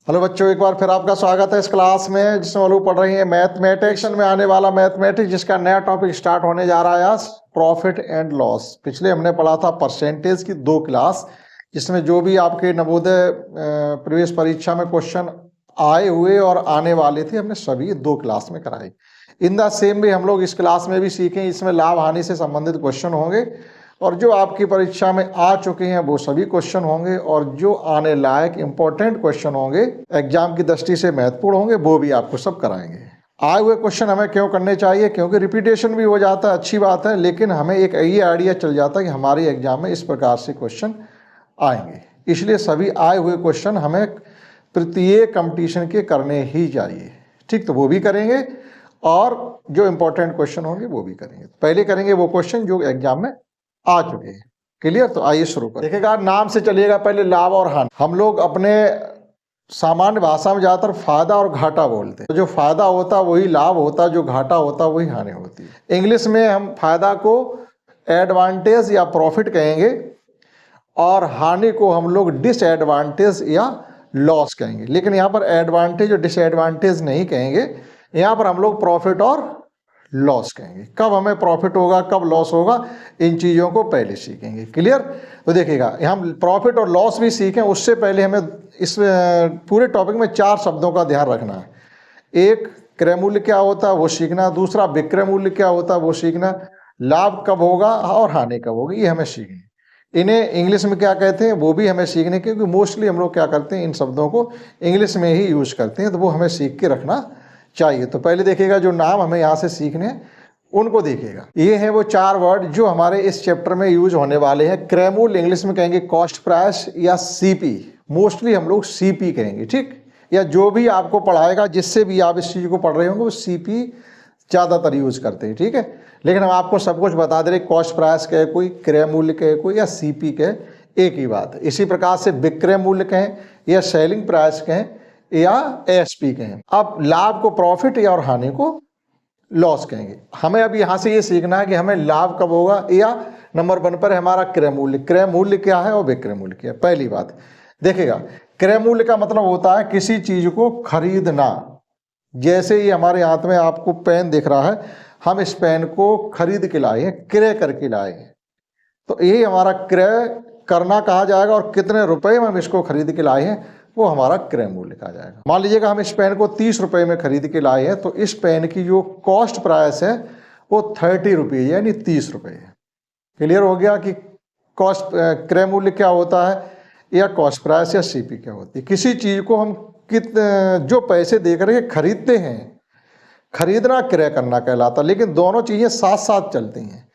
Hello बच्चों, एक बार फिर आपका स्वागत है इस क्लास में जिसमें हम लोग पढ़ रही है मैथमेटिक्स में आने वाला मैथमेटिक्स, जिसका नया टॉपिक स्टार्ट होने जा रहा है आज प्रॉफिट एंड लॉस। पिछले हमने पढ़ा था परसेंटेज की 2 क्लास, जिसमें जो भी आपके नवोदय प्रवेश परीक्षा में क्वेश्चन आए हुए और आने वाले थे हमने सभी 2 क्लास में कराए। इन द सेम भी हम लोग इस क्लास में भी सीखें, इसमें लाभ हानि से संबंधित क्वेश्चन होंगे और जो आपकी परीक्षा में आ चुके हैं वो सभी क्वेश्चन होंगे और जो आने लायक इंपॉर्टेंट क्वेश्चन होंगे, एग्जाम की दृष्टि से महत्वपूर्ण होंगे, वो भी आपको सब कराएंगे। आए हुए क्वेश्चन हमें क्यों करने चाहिए? क्योंकि रिपीटेशन भी हो जाता है, अच्छी बात है, लेकिन हमें एक ये आइडिया चल जाता है कि हमारे एग्जाम में इस प्रकार से क्वेश्चन आएंगे, इसलिए सभी आए हुए क्वेश्चन हमें प्रत्येक कंपटीशन के करने ही चाहिए। ठीक, तो वो भी करेंगे और जो इंपॉर्टेंट क्वेश्चन होंगे वो भी करेंगे। पहले करेंगे वो क्वेश्चन जो एग्जाम में आ चुके हैं। क्लियर? तो आइए शुरू करें। देखिएगा, नाम से चलिएगा। पहले लाभ और हानि। हम लोग अपने सामान्य भाषा में ज़्यादातर फायदा और घाटा बोलते हैं। तो जो फायदा होता वही लाभ होता, जो घाटा होता वही हानि होती है। इंग्लिश में हम फायदा को एडवांटेज या प्रॉफिट कहेंगे और हानि को हम लोग डिसएडवांटेज या लॉस कहेंगे, लेकिन यहाँ पर एडवांटेज और डिसएडवांटेज नहीं कहेंगे, यहाँ पर हम लोग प्रॉफिट और लॉस कहेंगे। कब हमें प्रॉफिट होगा कब लॉस होगा, इन चीज़ों को पहले सीखेंगे। क्लियर? तो देखिएगा, हम प्रॉफिट और लॉस भी सीखें उससे पहले हमें इस पूरे टॉपिक में 4 शब्दों का ध्यान रखना है। एक, क्रय मूल्य क्या होता है वो सीखना। दूसरा, विक्रय मूल्य क्या होता है वो सीखना। लाभ कब होगा और हानि कब होगी ये हमें सीखना। इन्हें इंग्लिश में क्या कहते हैं वो भी हमें सीखने, क्योंकि मोस्टली हम लोग क्या करते हैं इन शब्दों को इंग्लिश में ही यूज करते हैं, तो वो हमें सीख के रखना चाहिए। तो पहले देखिएगा, जो नाम हमें यहाँ से सीखने हैं उनको देखिएगा। ये हैं वो 4 वर्ड जो हमारे इस चैप्टर में यूज होने वाले हैं। क्रय मूल्य इंग्लिश में कहेंगे कॉस्ट प्राइस या सीपी, मोस्टली हम लोग सीपी कहेंगे। ठीक, या जो भी आपको पढ़ाएगा जिससे भी आप इस चीज़ को पढ़ रहे होंगे वो सीपी ज़्यादातर यूज करते हैं। ठीक है, लेकिन हम आपको सब कुछ बता दे रहे, कॉस्ट प्राइस कहे कोई, क्रय मूल्य कहे कोई या सीपी कहे, एक ही बात है। इसी प्रकार से विक्रय मूल्य कहें या सेलिंग प्राइस कहें या एसपी कहें। अब लाभ को प्रॉफिट या और हानि को लॉस कहेंगे। हमें अब यहाँ से ये सीखना है कि हमें लाभ कब होगा, या नंबर 1 पर है हमारा क्रय मूल्य। क्रय मूल्य क्या है और विक्रय मूल्य क्या है? पहली बात देखिएगा, क्रय मूल्य का मतलब होता है किसी चीज को खरीदना। जैसे ये हमारे हाथ में आपको पेन दिख रहा है, हम इस पेन को खरीद के लाए हैं, क्रय करके लाए हैं, तो यही हमारा क्रय करना कहा जाएगा। और कितने रुपए में हम इसको खरीद के लाए हैं वो हमारा क्रय मूल्य कहा जाएगा। मान लीजिएगा हम इस पेन को 30 रुपए में खरीद के लाए हैं, तो इस पेन की जो कॉस्ट प्राइस है वो 30 रुपये यानी 30 रुपये है। क्लियर हो गया कि कॉस्ट क्रय मूल्य क्या होता है या कॉस्ट प्राइस या सीपी क्या होती है। किसी चीज को हम जो पैसे दे करके खरीदते हैं, खरीदना क्रय करना कहलाता, लेकिन दोनों चीजें साथ साथ चलती हैं।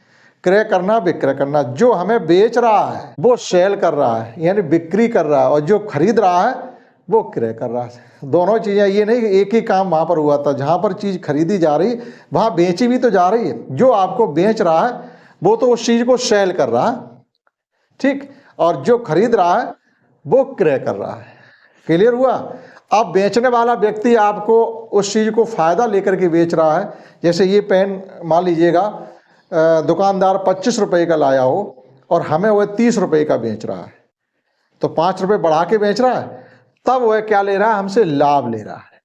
क्रय करना विक्रय करना, जो हमें बेच रहा है वो सेल कर रहा है यानी बिक्री कर रहा है, और जो खरीद रहा है वो क्रय कर रहा है। दोनों चीजें, ये नहीं कि एक ही काम वहां पर हुआ था। जहां पर चीज खरीदी जा रही वहां बेची भी तो जा रही है। जो आपको बेच रहा है वो तो उस चीज को सेल कर रहा है, ठीक, और जो खरीद रहा है वो क्रय कर रहा है। क्लियर हुआ? अब बेचने वाला व्यक्ति आपको उस चीज को फायदा लेकर के बेच रहा है। जैसे ये पेन मान लीजिएगा दुकानदार 25 रुपए का लाया हो और हमें वह 30 रुपए का बेच रहा है, तो 5 रुपए बढ़ा के बेच रहा है, तब वह क्या ले रहा है? हमसे लाभ ले रहा है।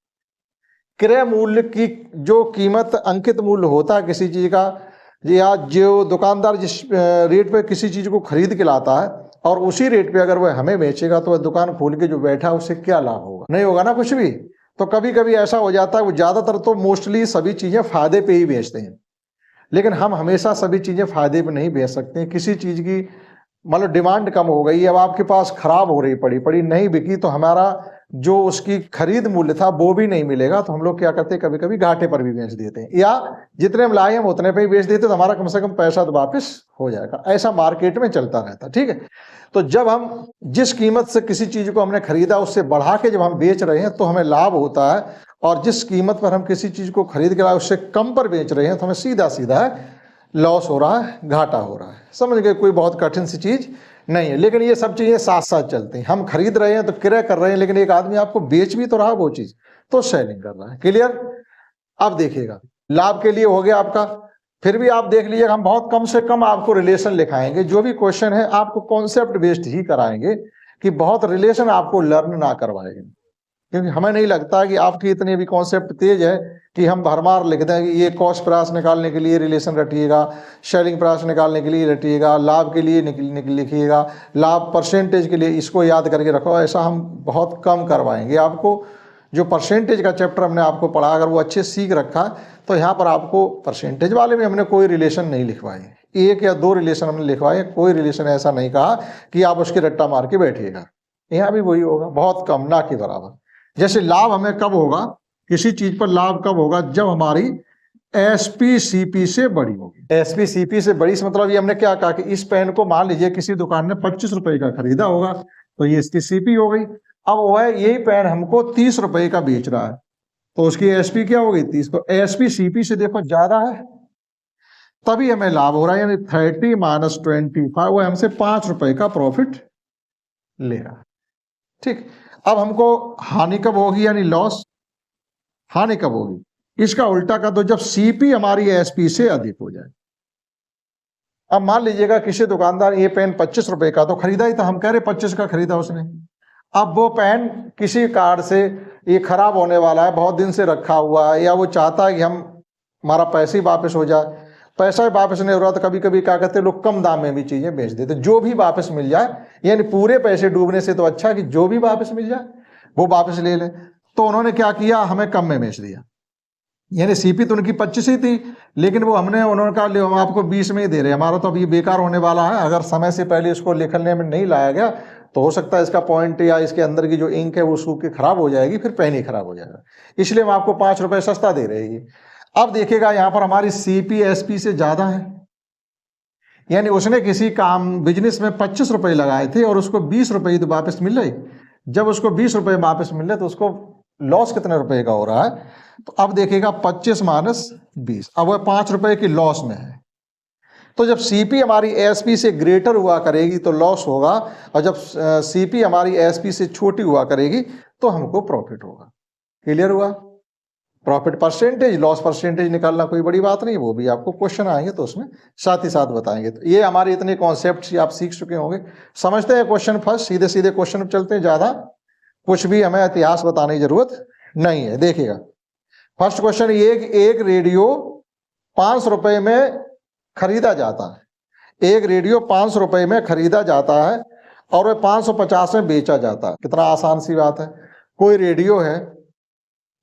क्रय मूल्य की जो कीमत अंकित मूल्य होता है किसी चीज का, या जो दुकानदार जिस रेट पे किसी चीज को खरीद के लाता है और उसी रेट पे अगर वह हमें बेचेगा, तो वह दुकान खोल के जो बैठा है उससे क्या लाभ होगा? नहीं होगा ना कुछ भी। तो कभी कभी ऐसा हो जाता है, वो ज्यादातर तो मोस्टली सभी चीजें फायदे पे ही बेचते हैं, लेकिन हम हमेशा सभी चीजें फायदे पे नहीं बेच सकते हैं। किसी चीज की मतलब डिमांड कम हो गई, अब आपके पास खराब हो रही, पड़ी नहीं बिकी, तो हमारा जो उसकी खरीद मूल्य था वो भी नहीं मिलेगा, तो हम लोग क्या करते हैं, कभी कभी घाटे पर भी बेच देते हैं, या जितने हम लाए हम उतने पे ही बेच देते, तो हमारा कम से कम पैसा तो वापस हो जाएगा। ऐसा मार्केट में चलता रहता। ठीक है, तो जब हम जिस कीमत से किसी चीज को हमने खरीदा उससे बढ़ा के जब हम बेच रहे हैं तो हमें लाभ होता है, और जिस कीमत पर हम किसी चीज को खरीद के लाए उससे कम पर बेच रहे हैं तो हमें सीधा सीधा लॉस हो रहा है, घाटा हो रहा है। समझ गए? कोई बहुत कठिन सी चीज नहीं है, लेकिन ये सब चीजें साथ साथ चलती हैं। हम खरीद रहे हैं तो क्रय कर रहे हैं, लेकिन एक आदमी आपको बेच भी तो रहा वो चीज, तो सेलिंग कर रहा है। क्लियर? अब देखिएगा, लाभ के लिए हो गया आपका। फिर भी आप देख लीजिएगा, हम बहुत कम से कम आपको रिलेशन लिखाएंगे। जो भी क्वेश्चन है आपको कॉन्सेप्ट बेस्ड ही कराएंगे, कि बहुत रिलेशन आपको लर्न ना करवाएंगे। क्योंकि हमें नहीं लगता कि आपकी इतनी भी कॉन्सेप्ट तेज है कि हम भरमार लिख दें कि ये कॉस्ट प्राइस निकालने के लिए रिलेशन रटिएगा, सेलिंग प्राइस निकालने के लिए रटिएगा, लाभ के लिए लिखिएगा, लाभ परसेंटेज के लिए इसको याद करके रखो। ऐसा हम बहुत कम करवाएंगे आपको। जो परसेंटेज का चैप्टर हमने आपको पढ़ा, अगर वो अच्छे सीख रखा तो यहाँ पर आपको परसेंटेज वाले में हमने कोई रिलेशन नहीं लिखवाए, 1 या 2 रिलेशन हमने लिखवाए, कोई रिलेशन ऐसा नहीं कहा कि आप उसकी रट्टा मार के बैठिएगा। यहाँ भी वही होगा, बहुत कम, ना के बराबर। जैसे लाभ हमें कब होगा, किसी चीज पर लाभ कब होगा, जब हमारी एसपीसीपी से बड़ी होगी। एसपीसीपी से बड़ी से मतलब ये हमने क्या कहा कि इस पेन को मान लीजिए किसी दुकान ने 25 रुपए का खरीदा होगा, तो ये इसकी सीपी हो गई। अब वो है यही पेन हमको 30 रुपए का बेच रहा है, तो उसकी एसपी क्या हो गई, 30। तो एसपी सीपी से देखो ज्यादा है, तभी हमें लाभ हो रहा है, यानी 30 माइनस 25, वो हमसे 5 रुपए का प्रॉफिट ले रहा है। ठीक, अब हमको हानि कब होगी, यानी लॉस, हानि कब होगी, इसका उल्टा कर दो, जब सीपी हमारी एसपी से अधिक हो जाए। अब मान लीजिएगा किसी दुकानदार ये पेन 25 रुपए का तो खरीदा ही था, हम कह रहे 25 का खरीदा उसने। अब वो पेन किसी कारण से ये खराब होने वाला है, बहुत दिन से रखा हुआ है, या वो चाहता है कि हमारा पैसे ही वापस हो जाए, पैसा ही वापस नहीं हो रहा, तो कभी कभी क्या कहते हैं लोग कम दाम में भी चीजें बेच देते, जो भी वापस मिल जाए, यानी पूरे पैसे डूबने से तो अच्छा कि जो भी वापस मिल जाए वो वापस ले ले। तो उन्होंने क्या किया, हमें कम में बेच दिया, यानी सीपी तो उनकी 25 ही थी, लेकिन वो उन्होंने कहा हम आपको 20 में ही दे रहे हैं, हमारा तो अब ये बेकार होने वाला है, अगर समय से पहले इसको लिखने में नहीं लाया गया तो हो सकता है इसका पॉइंट या इसके अंदर की जो इंक है वो सूख के खराब हो जाएगी, फिर पेन ही खराब हो जाएगा, इसलिए हम आपको 5 रुपए सस्ता दे रहे हैं। अब देखिएगा यहाँ पर हमारी सीपी एसपी से ज्यादा है, यानी उसने किसी काम बिजनेस में 25 रुपए लगाए थे और उसको 20 रुपए तो वापस मिल रहे। जब उसको 20 रुपए वापस मिल रहे तो उसको लॉस कितने रुपए का हो रहा है, तो अब देखिएगा 25 माइनस 20, अब वह 5 रुपए की लॉस में है। तो जब सीपी हमारी एसपी से ग्रेटर हुआ करेगी तो लॉस होगा, और जब सीपी हमारी एसपी से छोटी हुआ करेगी तो हमको प्रॉफिट होगा। क्लियर हुआ? प्रॉफिट परसेंटेज, लॉस परसेंटेज निकालना कोई बड़ी बात नहीं, वो भी आपको क्वेश्चन आएंगे तो उसमें साथ ही साथ बताएंगे। तो ये हमारे इतने कॉन्सेप्ट आप सीख चुके होंगे, समझते हैं क्वेश्चन फर्स्ट, सीधे सीधे क्वेश्चन चलते हैं, ज्यादा कुछ भी हमें इतिहास बताने की जरूरत नहीं है। देखिएगा फर्स्ट क्वेश्चन ये कि एक रेडियो 5 रुपए में खरीदा जाता है, एक रेडियो 5 रुपए में खरीदा जाता है और वह 550 में बेचा जाता है। कितना आसान सी बात है। कोई रेडियो है,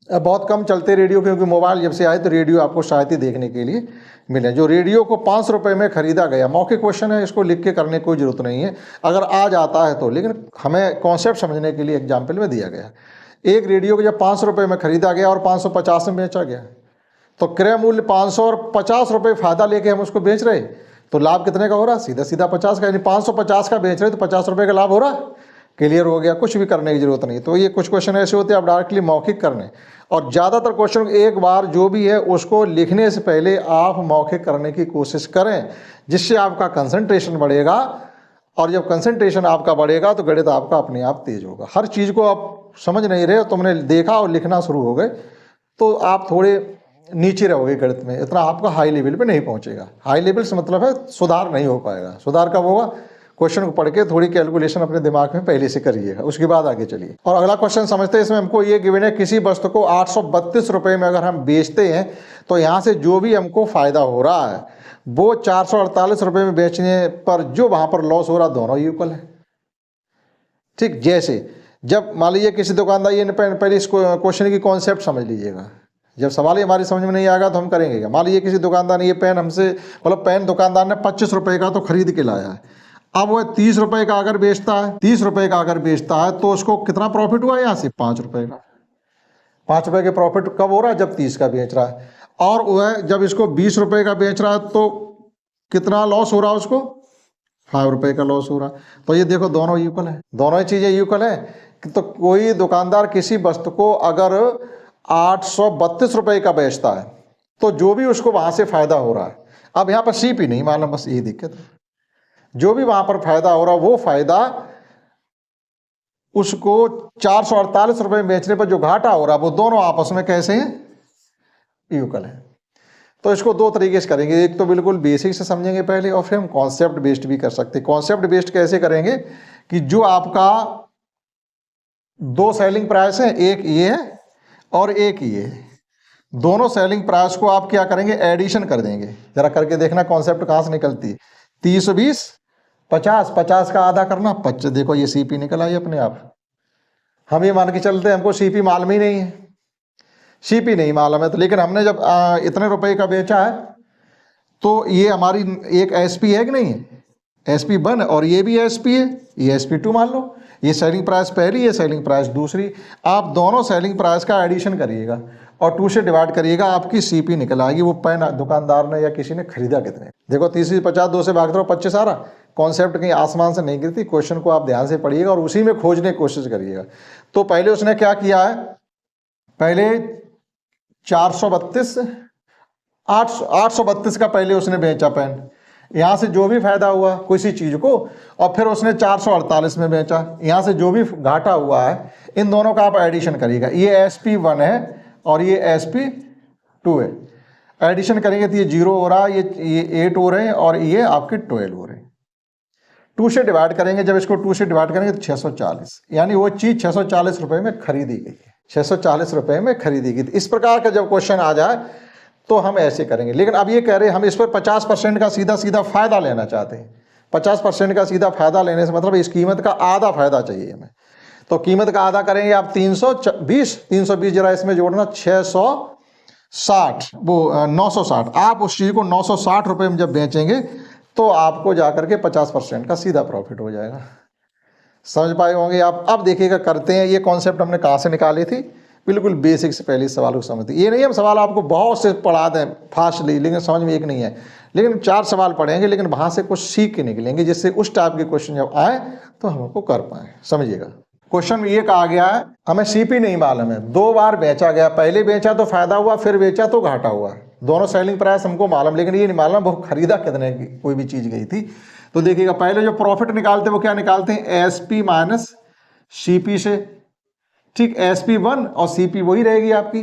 बहुत कम चलते रेडियो, क्योंकि मोबाइल जब से आए तो रेडियो आपको शायद ही देखने के लिए मिले। जो रेडियो को 5 रुपए में खरीदा गया, मौखिक क्वेश्चन है, इसको लिख के करने की कोई जरूरत नहीं है, अगर आ जाता है तो, लेकिन हमें कॉन्सेप्ट समझने के लिए एग्जाम्पल में दिया गया। एक रेडियो को जब 5 रुपए में खरीदा गया और 550 में बेचा गया, तो क्रय मूल्य 500 और 50 रुपए फायदा लेके हम उसको बेच रहे, तो लाभ कितने का हो रहा, सीधा सीधा 50 का, यानी 550 का बेच रहे तो 50 रुपए का लाभ हो रहा। क्लियर हो गया, कुछ भी करने की जरूरत नहीं। तो ये कुछ क्वेश्चन ऐसे होते हैं आप डायरेक्टली मौखिक करने, और ज़्यादातर क्वेश्चन एक बार जो भी है उसको लिखने से पहले आप मौखिक करने की कोशिश करें, जिससे आपका कंसंट्रेशन बढ़ेगा, और जब कंसंट्रेशन आपका बढ़ेगा तो गणित आपका अपने आप तेज होगा। हर चीज़ को आप समझ नहीं रहे, तुमने देखा और लिखना शुरू हो गए तो आप थोड़े नीचे रहोगे गणित में, इतना आपका हाई लेवल पे नहीं पहुंचेगा। हाई लेवल से मतलब है सुधार नहीं हो पाएगा। सुधार कब होगा, क्वेश्चन को पढ़ के थोड़ी कैलकुलेशन अपने दिमाग में पहले से करिएगा, उसके बाद आगे चलिए। और अगला क्वेश्चन समझते हैं। इसमें हमको ये गिवन है, किसी वस्तु को 832 रुपए में अगर हम बेचते हैं तो यहाँ से जो भी हमको फायदा हो रहा है वो 448 रुपए में बेचने पर जो वहां पर लॉस हो रहा, दोनों इक्वल है। ठीक, जैसे जब मान लीजिए किसी दुकानदार, ये पहले इस क्वेश्चन की कॉन्सेप्ट समझ लीजिएगा, जब सवाल ही हमारी समझ में नहीं आएगा तो हम करेंगे क्या। मान लीजिए किसी दुकानदार ने ये पेन हमसे, मतलब पेन दुकानदार ने 25 रुपए का तो खरीद के लाया है, अब वह 30 रुपए का अगर बेचता है, 30 रुपए का अगर बेचता है तो उसको कितना प्रॉफिट हुआ, यहाँ से 5 रुपए का। 5 रुपए के प्रॉफिट कब हो रहा है, जब 30 का बेच रहा है, और वह जब इसको 20 रुपए का बेच रहा है तो कितना लॉस हो रहा है, उसको 5 रुपए का लॉस हो रहा है। तो ये देखो दोनों इक्वल है, दोनों ही चीजें इक्वल है। तो कोई दुकानदार किसी वस्तु को अगर 832 रुपए का बेचता है तो जो भी उसको वहां से फायदा हो रहा है, अब यहाँ पर सीपी नहीं मालूम, बस यही दिक्कत है, जो भी वहां पर फायदा हो रहा वो फायदा उसको 448 रुपए में बेचने पर जो घाटा हो रहा वो दोनों आपस में कैसे हैं, इक्वल है। तो इसको दो तरीके से करेंगे, एक तो बिल्कुल बेसिक से समझेंगे पहले, और फिर हम कॉन्सेप्ट बेस्ड भी कर सकते हैं। कॉन्सेप्ट बेस्ड कैसे करेंगे कि जो आपका दो सेलिंग प्राइस है, एक ये है और एक ये है। दोनों सेलिंग प्राइस को आप क्या करेंगे, एडिशन कर देंगे। जरा करके देखना कॉन्सेप्ट कहाँ से निकलती है। 30 20 50, 50 का आधा करना 25। देखो ये सीपी निकल आई अपने आप। हम ये मान के चलते हैं हमको सीपी मालूम ही नहीं है, सीपी नहीं मालूम है तो, लेकिन हमने जब इतने रुपए का बेचा है तो ये हमारी एक एसपी है कि नहीं है, एसपी 1 और ये भी एसपी है, ये एसपी 2 मान लो। ये सेलिंग प्राइस पहली, ये सेलिंग प्राइस दूसरी। आप दोनों सेलिंग प्राइस का एडिशन करिएगा और 2 से डिवाइड करिएगा, आपकी सीपी निकल आएगी। वो पेन दुकानदार ने या किसी ने खरीदा कितने। देखो 30 50, 2 से भाग दो 25 आ रहा। कॉन्सेप्ट कहीं आसमान से नहीं गिरती, क्वेश्चन को आप ध्यान से पढ़िएगा और उसी में खोजने की कोशिश करिएगा। तो पहले उसने क्या किया है, पहले 432 832 का पहले उसने बेचा पेन। यहाँ से जो भी फायदा हुआ किसी चीज को, और फिर उसने 448 में बेचा। यहाँ से जो भी घाटा हुआ है इन दोनों का आप एडिशन करिएगा। ये SP1 है और ये SP2 है। एडिशन करेंगे तो ये 0 हो रहा है, ये 8 हो रहे हैं और ये आपके 12 हो रहे हैं। 2 से डिवाइड करेंगे, जब इसको 2 से डिवाइड करेंगे तो 640, यानी वो चीज 640 रुपए में खरीदी गई है, 640 रुपए में खरीदी गई। इस प्रकार का जब क्वेश्चन आ जाए तो हम ऐसे करेंगे। लेकिन अब ये कह रहे हैं हम इस पर 50% का सीधा सीधा फायदा लेना चाहते हैं। 50% का सीधा फायदा लेने से मतलब इस कीमत का आधा फायदा चाहिए हमें। तो कीमत का आधा करेंगे आप 320 जरा इसमें जोड़ना 660, वो 960। आप उस चीज को 960 रुपए में जब बेचेंगे तो आपको जाकर के 50% का सीधा प्रॉफिट हो जाएगा। समझ पाए होंगे आप। अब देखिएगा करते हैं, ये कॉन्सेप्ट हमने कहाँ से निकाली थी, बिल्कुल बेसिक से पहले सवाल को समझते। ये नहीं हम सवाल आपको बहुत से पढ़ा दें फास्टली, लेकिन समझ में एक नहीं है। लेकिन 4 सवाल पढ़ेंगे, लेकिन वहाँ से कुछ सीख के निकलेंगे, जिससे उस टाइप के क्वेश्चन जब आए तो हम उसको कर पाए। समझिएगा, क्वेश्चन ये कहा गया है हमें सीपी नहीं मालूम है, 2 बार बेचा गया, पहले बेचा तो फायदा हुआ, फिर बेचा तो घाटा हुआ। दोनों सेलिंग प्राइस हमको मालूम, लेकिन ये नहीं मालूम वो खरीदा कितने की कोई भी चीज गई थी। तो देखिएगा पहले जो प्रॉफिट निकालते हैं वो क्या निकालते हैं, SP माइनस CP से। ठीक, SP1 और CP वही रहेगी आपकी।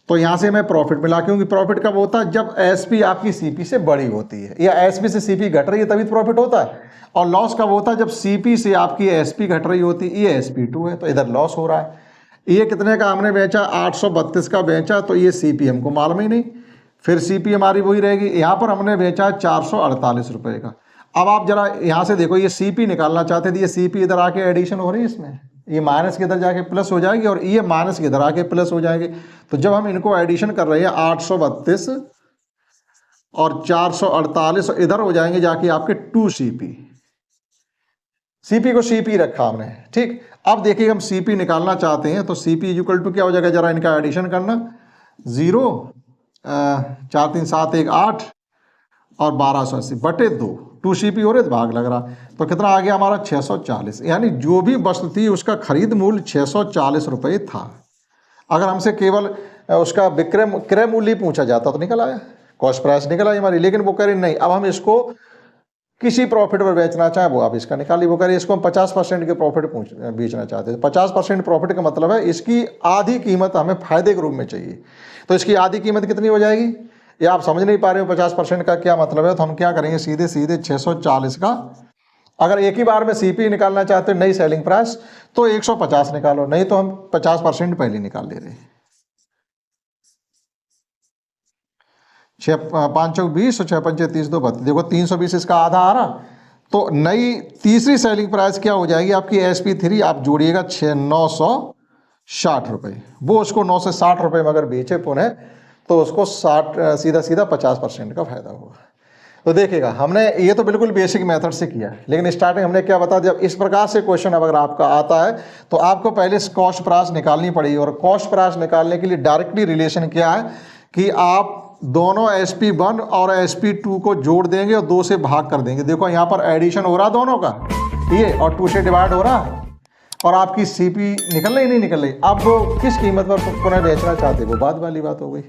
तो यहां से हमें प्रॉफिट मिला, क्योंकि प्रॉफिट कब होता है, जब SP आपकी CP से बड़ी होती है, या SP से CP घट रही है तभी प्रॉफिट होता है। और लॉस कब होता है, जब CP से आपकी SP घट रही होती है। ये SP2 है तो इधर लॉस हो रहा है। ये कितने का हमने बेचा, 832 का बेचा, तो ये CP हमको मालूम ही नहीं, फिर CP हमारी वही रहेगी। यहाँ पर हमने बेचा 448 रुपए का। अब आप जरा यहाँ से देखो, ये CP निकालना चाहते थे, ये CP इधर आके एडिशन हो रही है, इसमें ये माइनस के इधर जाके प्लस हो जाएगी और ये माइनस के इधर आके प्लस हो जाएंगे। तो जब हम इनको एडिशन कर रहे हैं 832 और 448 इधर हो जाएंगे जाके आपके 2CP। CP को CP रखा हमने। ठीक, अब देखिए हम CP निकालना चाहते हैं तो CP इक्वल टू क्या हो जाएगा, जरा इनका एडिशन करना। 0 4 3 7 1 8 और 1280 बटे 2, 2CP हो रहे तो भाग लग रहा, तो कितना आ गया हमारा 640। यानी जो भी वस्तु थी उसका खरीद मूल्य 640 रुपये था। अगर हमसे केवल उसका क्रय मूल्य पूछा जाता तो निकल आया, कॉस्ट प्राइस निकल आई हमारी। लेकिन वो कह रहे नहीं, अब हम इसको किसी प्रॉफिट पर बेचना चाहे वो आप इसका निकालिए। वो कह रहे इसको हम 50% के प्रॉफिट बेचना चाहते हैं। 50% प्रॉफिट का मतलब है इसकी आधी कीमत हमें फायदे के रूप में चाहिए। तो इसकी आधी कीमत कितनी हो जाएगी, ये आप समझ नहीं पा रहे हो 50% का क्या मतलब है। तो हम क्या करेंगे, सीधे सीधे 640 का, अगर एक ही बार में CP निकालना चाहते हो नई सेलिंग प्राइस तो 150 निकालो, नहीं तो हम 50% पहले निकाल ले रहे हैं। 6 5 चौक 20 और 6 पंचे 30 2 32। देखो 320 इसका आधा आ रहा। तो नई तीसरी सेलिंग प्राइस क्या हो जाएगी आपकी, SP3 आप जोड़िएगा 960 रुपये। वो उसको 9 से 60 रुपये में अगर बेचे पुनः तो उसको 60 सीधा सीधा 50% का फायदा होगा। तो देखिएगा हमने ये तो बिल्कुल बेसिक मेथड से किया, लेकिन स्टार्टिंग हमने क्या बता दिया, इस प्रकार से क्वेश्चन अगर आपका आता है तो आपको पहले कॉस्ट प्राइस निकालनी पड़ेगी। और कॉस्ट प्राइस निकालने के लिए डायरेक्टली रिलेशन क्या है कि आप दोनों SP1 और SP2 को जोड़ देंगे और 2 से भाग कर देंगे। देखो यहाँ पर एडिशन हो रहा दोनों का, ये और 2 से डिवाइड हो रहा और आपकी CP निकल रही नहीं निकल रही। अब वो किस कीमत पर पुनः बेचना चाहते वो बाद वाली बात हो गई।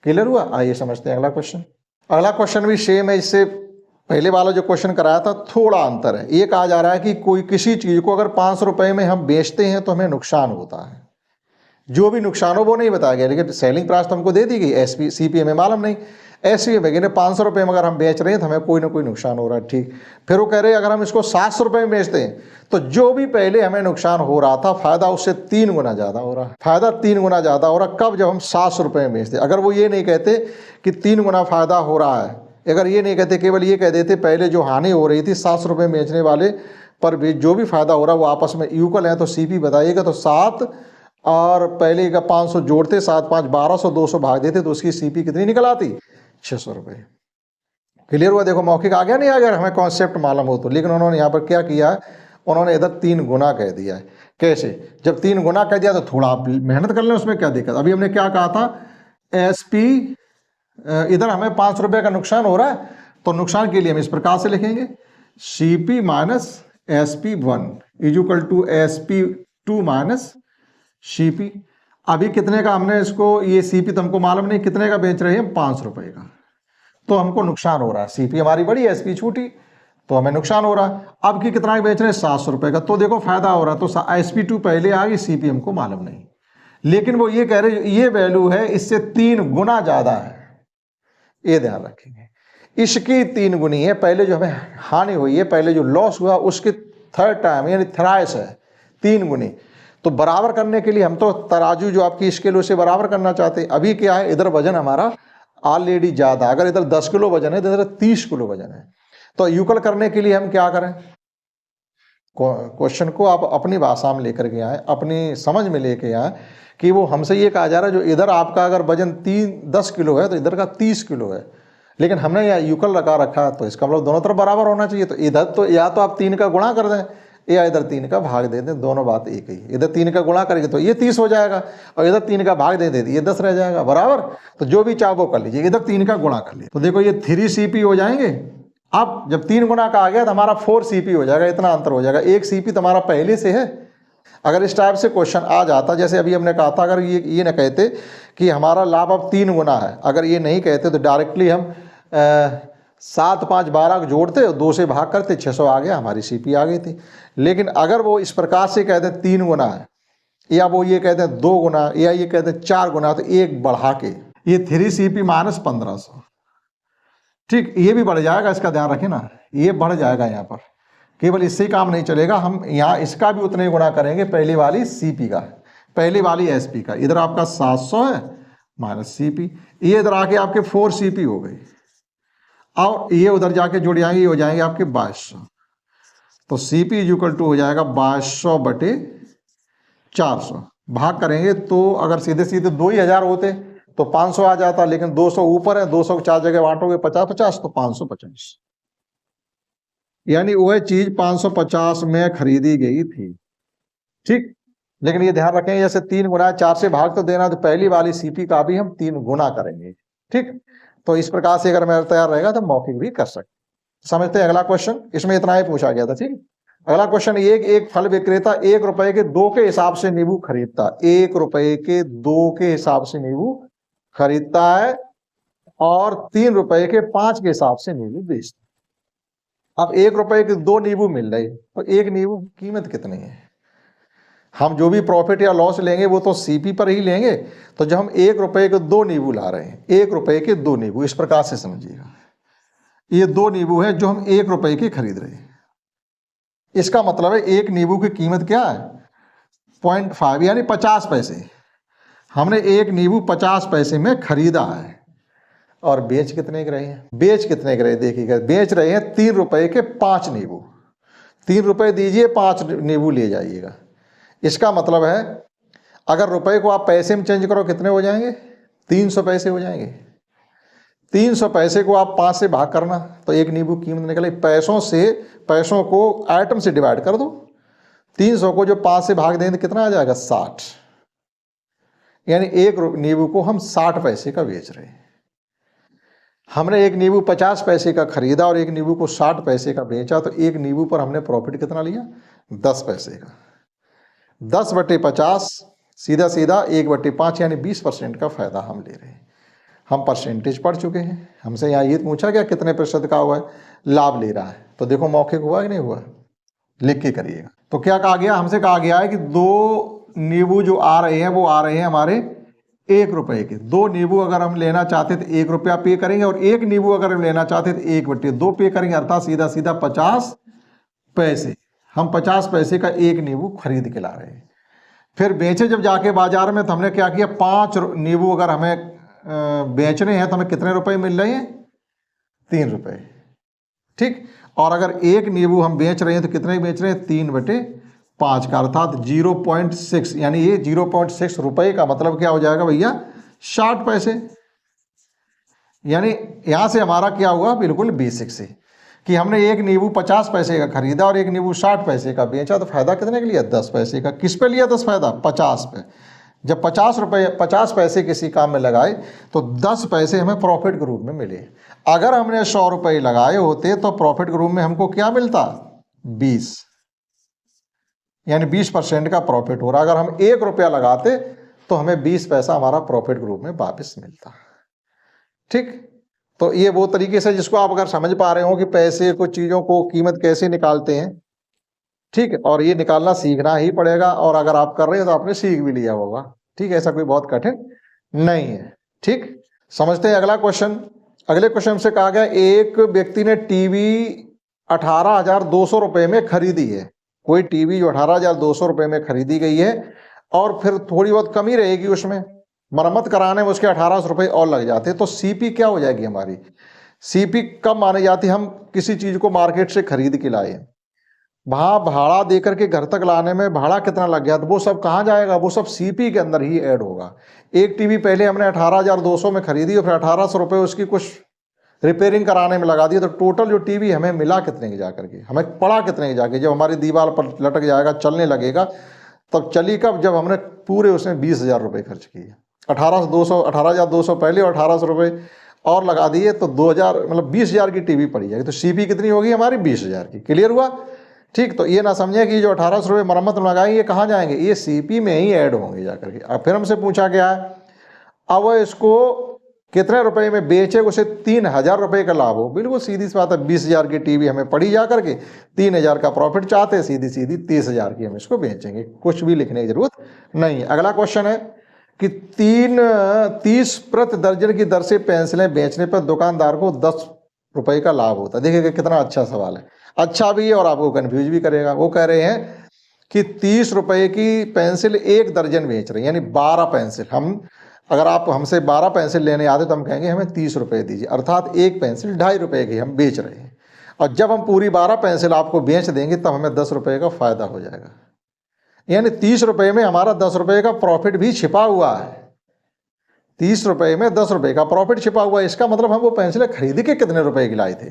क्लियर हुआ? आइए समझते हैं अगला क्वेश्चन। अगला क्वेश्चन भी सेम है, इससे पहले वाला जो क्वेश्चन कराया था थोड़ा अंतर है। ये कहा जा रहा है कि कोई किसी चीज को अगर 500 रुपए में हम बेचते हैं तो हमें नुकसान होता है। जो भी नुकसान हो वो नहीं बताया गया, लेकिन सेलिंग प्राइस तो हमको दे दी गई, SP CP हमें मालूम नहीं। ऐसे ही भैया 500 रुपये में अगर हम बेच रहे हैं तो हमें कोई ना कोई नुकसान हो रहा है, ठीक। फिर वो कह रहे हैं अगर हम इसको 700 रुपये में बेचते हैं तो जो भी पहले हमें नुकसान हो रहा था फायदा उससे 3 गुना ज़्यादा हो रहा है, फायदा 3 गुना ज़्यादा हो रहा। कब? जब हम 700 रुपये में बेचते। अगर वो ये नहीं कहते कि 3 गुना फायदा हो रहा है, अगर ये नहीं कहते, केवल ये कह देते पहले जो हानि हो रही थी 700 रुपये में बेचने वाले पर भी जो भी फायदा हो रहा है वो आपस में इक्वल है, तो सीपी बताइएगा। तो 7 और पहले का 500 जोड़ते, 7 5 1200, 200 भाग देते तो उसकी सीपी कितनी निकल आती? 600 रुपये। क्लियर हुआ? देखो मौखिक आ गया नहीं आ गया, हमें कॉन्सेप्ट मालूम हो तो। लेकिन उन्होंने यहाँ पर क्या किया है, उन्होंने इधर 3 गुना कह दिया है। कैसे? जब 3 गुना कह दिया तो थोड़ा आप मेहनत कर लें, उसमें क्या दिक्कत। अभी हमने क्या कहा था, एसपी, इधर हमें 500 रुपये का नुकसान हो रहा है तो नुकसान के लिए हम इस प्रकार से लिखेंगे, CP minus SP1 is equal to SP2 minus CP. अभी कितने का हमने इसको, ये सीपी तो हमको मालूम नहीं कितने का बेच रहे हैं, 500 रुपये का, तो हमको नुकसान हो रहा है। सीपी हमारी बड़ी, एसपी छोटी, तो हमें नुकसान हो रहा है। अब की कितना बेच रहे हैं? 700 रुपये का, तो देखो फायदा हो रहा है। तो SP2 पहले आ गई, सीपी हमको मालूम नहीं, लेकिन वो ये कह रहे ये वैल्यू है इससे 3 गुना ज़्यादा है, ये ध्यान रखेंगे। इसकी 3 गुनी है, पहले जो हमें हानि हुई है, पहले जो लॉस हुआ उसके 3rd टाइम यानी थ्राइस है, 3 गुनी। तो बराबर करने के लिए हम तो तराजू जो आपकी स्केल उसे बराबर करना चाहते हैं। अभी क्या है, इधर वजन हमारा ऑलरेडी ज़्यादा, अगर इधर 10 किलो वजन है तो इधर 30 किलो वजन है, तो इक्वल करने के लिए हम क्या करें, क्वेश्चन को आप अपनी भाषा में लेकर के आए, अपनी समझ में लेके आए कि वो हमसे ये कहा जा रहा है जो इधर आपका अगर वजन 10 किलो है तो इधर का 30 किलो है, लेकिन हमने यहाँ इक्वल रखा है, तो इसका मतलब दोनों तरफ बराबर होना चाहिए। तो इधर तो या तो आप 3 का गुणा कर दें या इधर 3 का भाग दे दें, दोनों बात एक ही। इधर 3 का गुणा करेंगे तो ये 30 हो जाएगा और इधर 3 का भाग दे दें ये 10 रह जाएगा, बराबर। तो जो भी चाहो वो कर लीजिए, इधर 3 का गुणा कर लीजिए, तो देखो ये 3 CP हो जाएंगे। अब जब 3 गुना का आ गया तो हमारा 4 CP हो जाएगा, इतना अंतर हो जाएगा। 1 CP तो हमारा पहले से है। अगर इस टाइप से क्वेश्चन आ जाता, जैसे अभी हमने कहा था, अगर ये न कहते कि हमारा लाभ अब 3 गुना है, अगर ये नहीं कहते तो डायरेक्टली हम 7 5 12 जोड़ते और 2 से भाग करते, 600 आ गया, हमारी सीपी आ गई थी। लेकिन अगर वो इस प्रकार से कहते 3 गुना है, या वो ये कहते हैं 2 गुना, या ये कहते हैं 4 गुना, तो एक बढ़ा के ये 3 CP माइनस 1500, ठीक, ये भी बढ़ जाएगा, इसका ध्यान रखें ना, ये बढ़ जाएगा। यहाँ पर केवल इससे काम नहीं चलेगा, हम यहाँ इसका भी उतने गुना करेंगे, पहली वाली CP का, पहली वाली SP का। इधर आपका 700 है माइनस CP, ये इधर आके आपके 4 CP हो गई, और ये उधर जाके जुड़ जाएंगे, ये हो जाएंगे आपके 2200। तो CP इज इक्वल टू हो जाएगा 2200 बटे 400, भाग करेंगे तो अगर सीधे सीधे 2000 होते तो 500 आ जाता, लेकिन 200 ऊपर है, 200 को 4 जगह बांटोगे 50 50, तो 550, यानी वह चीज 550 में खरीदी गई थी, ठीक। लेकिन ये ध्यान रखें, जैसे 3 गुना 4 से भाग तो देना, तो पहली वाली CP का भी हम 3 गुना करेंगे, ठीक। तो इस प्रकार से अगर मेरा तैयार रहेगा तो मौखिक भी कर सकते। समझते हैं अगला क्वेश्चन, इसमें इतना ही पूछा गया था, ठीक। अगला क्वेश्चन, एक फल विक्रेता 1 रुपए के 2 के हिसाब से नींबू खरीदता, 1 रुपए के 2 के हिसाब से नींबू खरीदता है और 3 रुपए के 5 के हिसाब से नींबू बेचता। अब 1 रुपए के 2 नींबू मिल रहे, तो एक नींबू की कीमत कितनी है? हम जो भी प्रॉफिट या लॉस लेंगे वो तो CP पर ही लेंगे। तो जब हम 1 रुपए के 2 नींबू ला रहे हैं, 1 रुपए के 2 नींबू, इस प्रकार से समझिएगा, ये 2 नींबू है जो हम 1 रुपए के खरीद रहे हैं। इसका मतलब है एक नींबू की कीमत क्या है? 0.5 यानी 50 पैसे। हमने एक नींबू 50 पैसे में खरीदा है, और बेच कितने के रहे हैं? बेच कितने के रहे देखिएगा, बेच रहे हैं 3 रुपए के 5 नींबू। 3 रुपए दीजिए, 5 नींबू ले जाइएगा। इसका मतलब है अगर रुपए को आप पैसे में चेंज करो कितने हो जाएंगे? 300 पैसे हो जाएंगे। 300 पैसे को आप 5 से भाग करना तो एक नींबू कीमत निकले। पैसों को आइटम से डिवाइड कर दो, 300 को जो 5 से भाग देंगे कितना आ जाएगा? 60, यानी एक नींबू को हम 60 पैसे का बेच रहे हैं। हमने एक नींबू 50 पैसे का खरीदा और एक नींबू को 60 पैसे का बेचा, तो एक नींबू पर हमने प्रॉफिट कितना लिया? 10 पैसे का। 10 बटे 50 सीधा सीधा 1 बटे 5 यानी 20% का फायदा हम ले रहे हैं। हम परसेंटेज पढ़ चुके हैं, हमसे यहाँ ये पूछा गया कितने प्रतिशत का हुआ है लाभ ले रहा है, तो देखो मौखिक हुआ कि नहीं हुआ, लिख के करिएगा। तो क्या कहा गया? हमसे कहा गया है कि 2 नींबू जो आ रहे हैं वो आ रहे हैं हमारे 1 रुपए के। 2 नींबू अगर हम लेना चाहते तो 1 रुपया पे करेंगे, और 1 नींबू अगर हम लेना चाहते तो 1/2 पे करेंगे, अर्थात सीधा सीधा 50 पैसे। हम 50 पैसे का 1 नींबू खरीद के ला रहे हैं। फिर बेचे जब जाके बाजार में, तो हमने क्या किया, 5 नींबू अगर हमें बेचने हैं तो हमें कितने रुपए मिल रहे हैं, 3 रुपए। ठीक, और अगर 1 नींबू हम बेच रहे हैं तो कितने बेच रहे हैं, 3/5 का, अर्थात 0.6, यानी ये 0.6 रुपए का मतलब क्या हो जाएगा भैया, 60 पैसे। यानी यहां से हमारा क्या हुआ, बिल्कुल बेसिक से, कि हमने 1 नींबू 50 पैसे का खरीदा और 1 नींबू 60 पैसे का बेचा, तो फायदा कितने का लिया, 10 पैसे का। किस पे लिया 10 फायदा, 50 पे। जब 50 पैसे किसी काम में लगाए तो 10 पैसे हमें प्रॉफिट के रूप में मिले। अगर हमने 100 रुपये लगाए होते तो प्रॉफिट के रूप में हमको क्या मिलता, 20, यानी 20% का प्रॉफिट हो रहा। अगर हम 1 रुपया लगाते तो हमें 20 पैसा हमारा प्रॉफिट के रूप में वापस मिलता। ठीक, तो ये वो तरीके से जिसको आप अगर समझ पा रहे हो कि पैसे को, चीज़ों को कीमत कैसे निकालते हैं, ठीक है, और ये निकालना सीखना ही पड़ेगा। और अगर आप कर रहे हो तो आपने सीख भी लिया होगा। ठीक है, ऐसा कोई बहुत कठिन नहीं है। ठीक, समझते हैं अगला क्वेश्चन। अगले क्वेश्चन से कहा गया, एक व्यक्ति ने टीवी 18,200 रुपये में खरीदी है। कोई टीवी जो 18,200 रुपये में खरीदी गई है और फिर थोड़ी बहुत कमी रहेगी उसमें, मरम्मत कराने में उसके 1800 रुपये और लग जाते हैं, तो सीपी क्या हो जाएगी हमारी, सीपी कब मानी जाती है, हम किसी चीज को मार्केट से खरीद के लाए, वहां भाड़ा देकर के घर तक लाने में भाड़ा कितना लग गया, तो वो सब कहाँ जाएगा, वो सब सीपी के अंदर ही ऐड होगा। एक टीवी पहले हमने 18,200 में खरीदी और फिर 1800 रुपये उसकी कुछ रिपेयरिंग कराने में लगा दिया, तो टोटल जो टीवी हमें मिला कितने की जाकर के, हमें पड़ा कितने की जाके, जब हमारी दीवार पर लटक जाएगा, चलने लगेगा, तब चली कब, जब हमने पूरे उसमें 20,000 रुपये खर्च किए। 18,200 पहले और 1800 रुपये और लगा दिए, तो 2000 मतलब 20,000 की टीवी पड़ी जाएगी। तो सीपी कितनी होगी हमारी, 20,000 की। क्लियर हुआ। ठीक, तो ये ना समझे कि जो 1800 रुपये मरम्मत में लगाएंगे ये कहाँ जाएंगे, ये सीपी में ही ऐड होंगे जाकर के। अब फिर हमसे पूछा गया है, अब इसको कितने रुपए में बेचे, उसे 3,000 रुपये का लाभ हो। बिल्कुल सीधी सी बात है, 20,000 की टीवी हमें पड़ी जाकर के, 3,000 का प्रॉफिट चाहते हैं, सीधी सीधी 30,000 की हम इसको बेचेंगे, कुछ भी लिखने की जरूरत नहीं है। अगला क्वेश्चन है कि 30 प्रति दर्जन की दर से पेंसिलें बेचने पर दुकानदार को 10 रुपये का लाभ होता है। देखिए कितना अच्छा सवाल है, अच्छा भी है और आपको कंफ्यूज भी करेगा। वो कह रहे हैं कि 30 रुपये की पेंसिल 1 दर्जन बेच रहे हैं, यानी 12 पेंसिल। हम अगर आप हमसे 12 पेंसिल लेने आते तो हम कहेंगे हमें 30 रुपये दीजिए, अर्थात एक पेंसिल 2.5 रुपये की हम बेच रहे हैं। और जब हम पूरी 12 पेंसिल आपको बेच देंगे तब हमें 10 रुपये का फायदा हो जाएगा। यानी 30 रुपये में हमारा 10 रुपये का प्रॉफिट भी छिपा हुआ है। 30 रुपये में 10 रुपये का प्रॉफिट छिपा हुआ है। इसका मतलब हम वो पेंसिलें खरीद के कितने रुपए की लाए थे,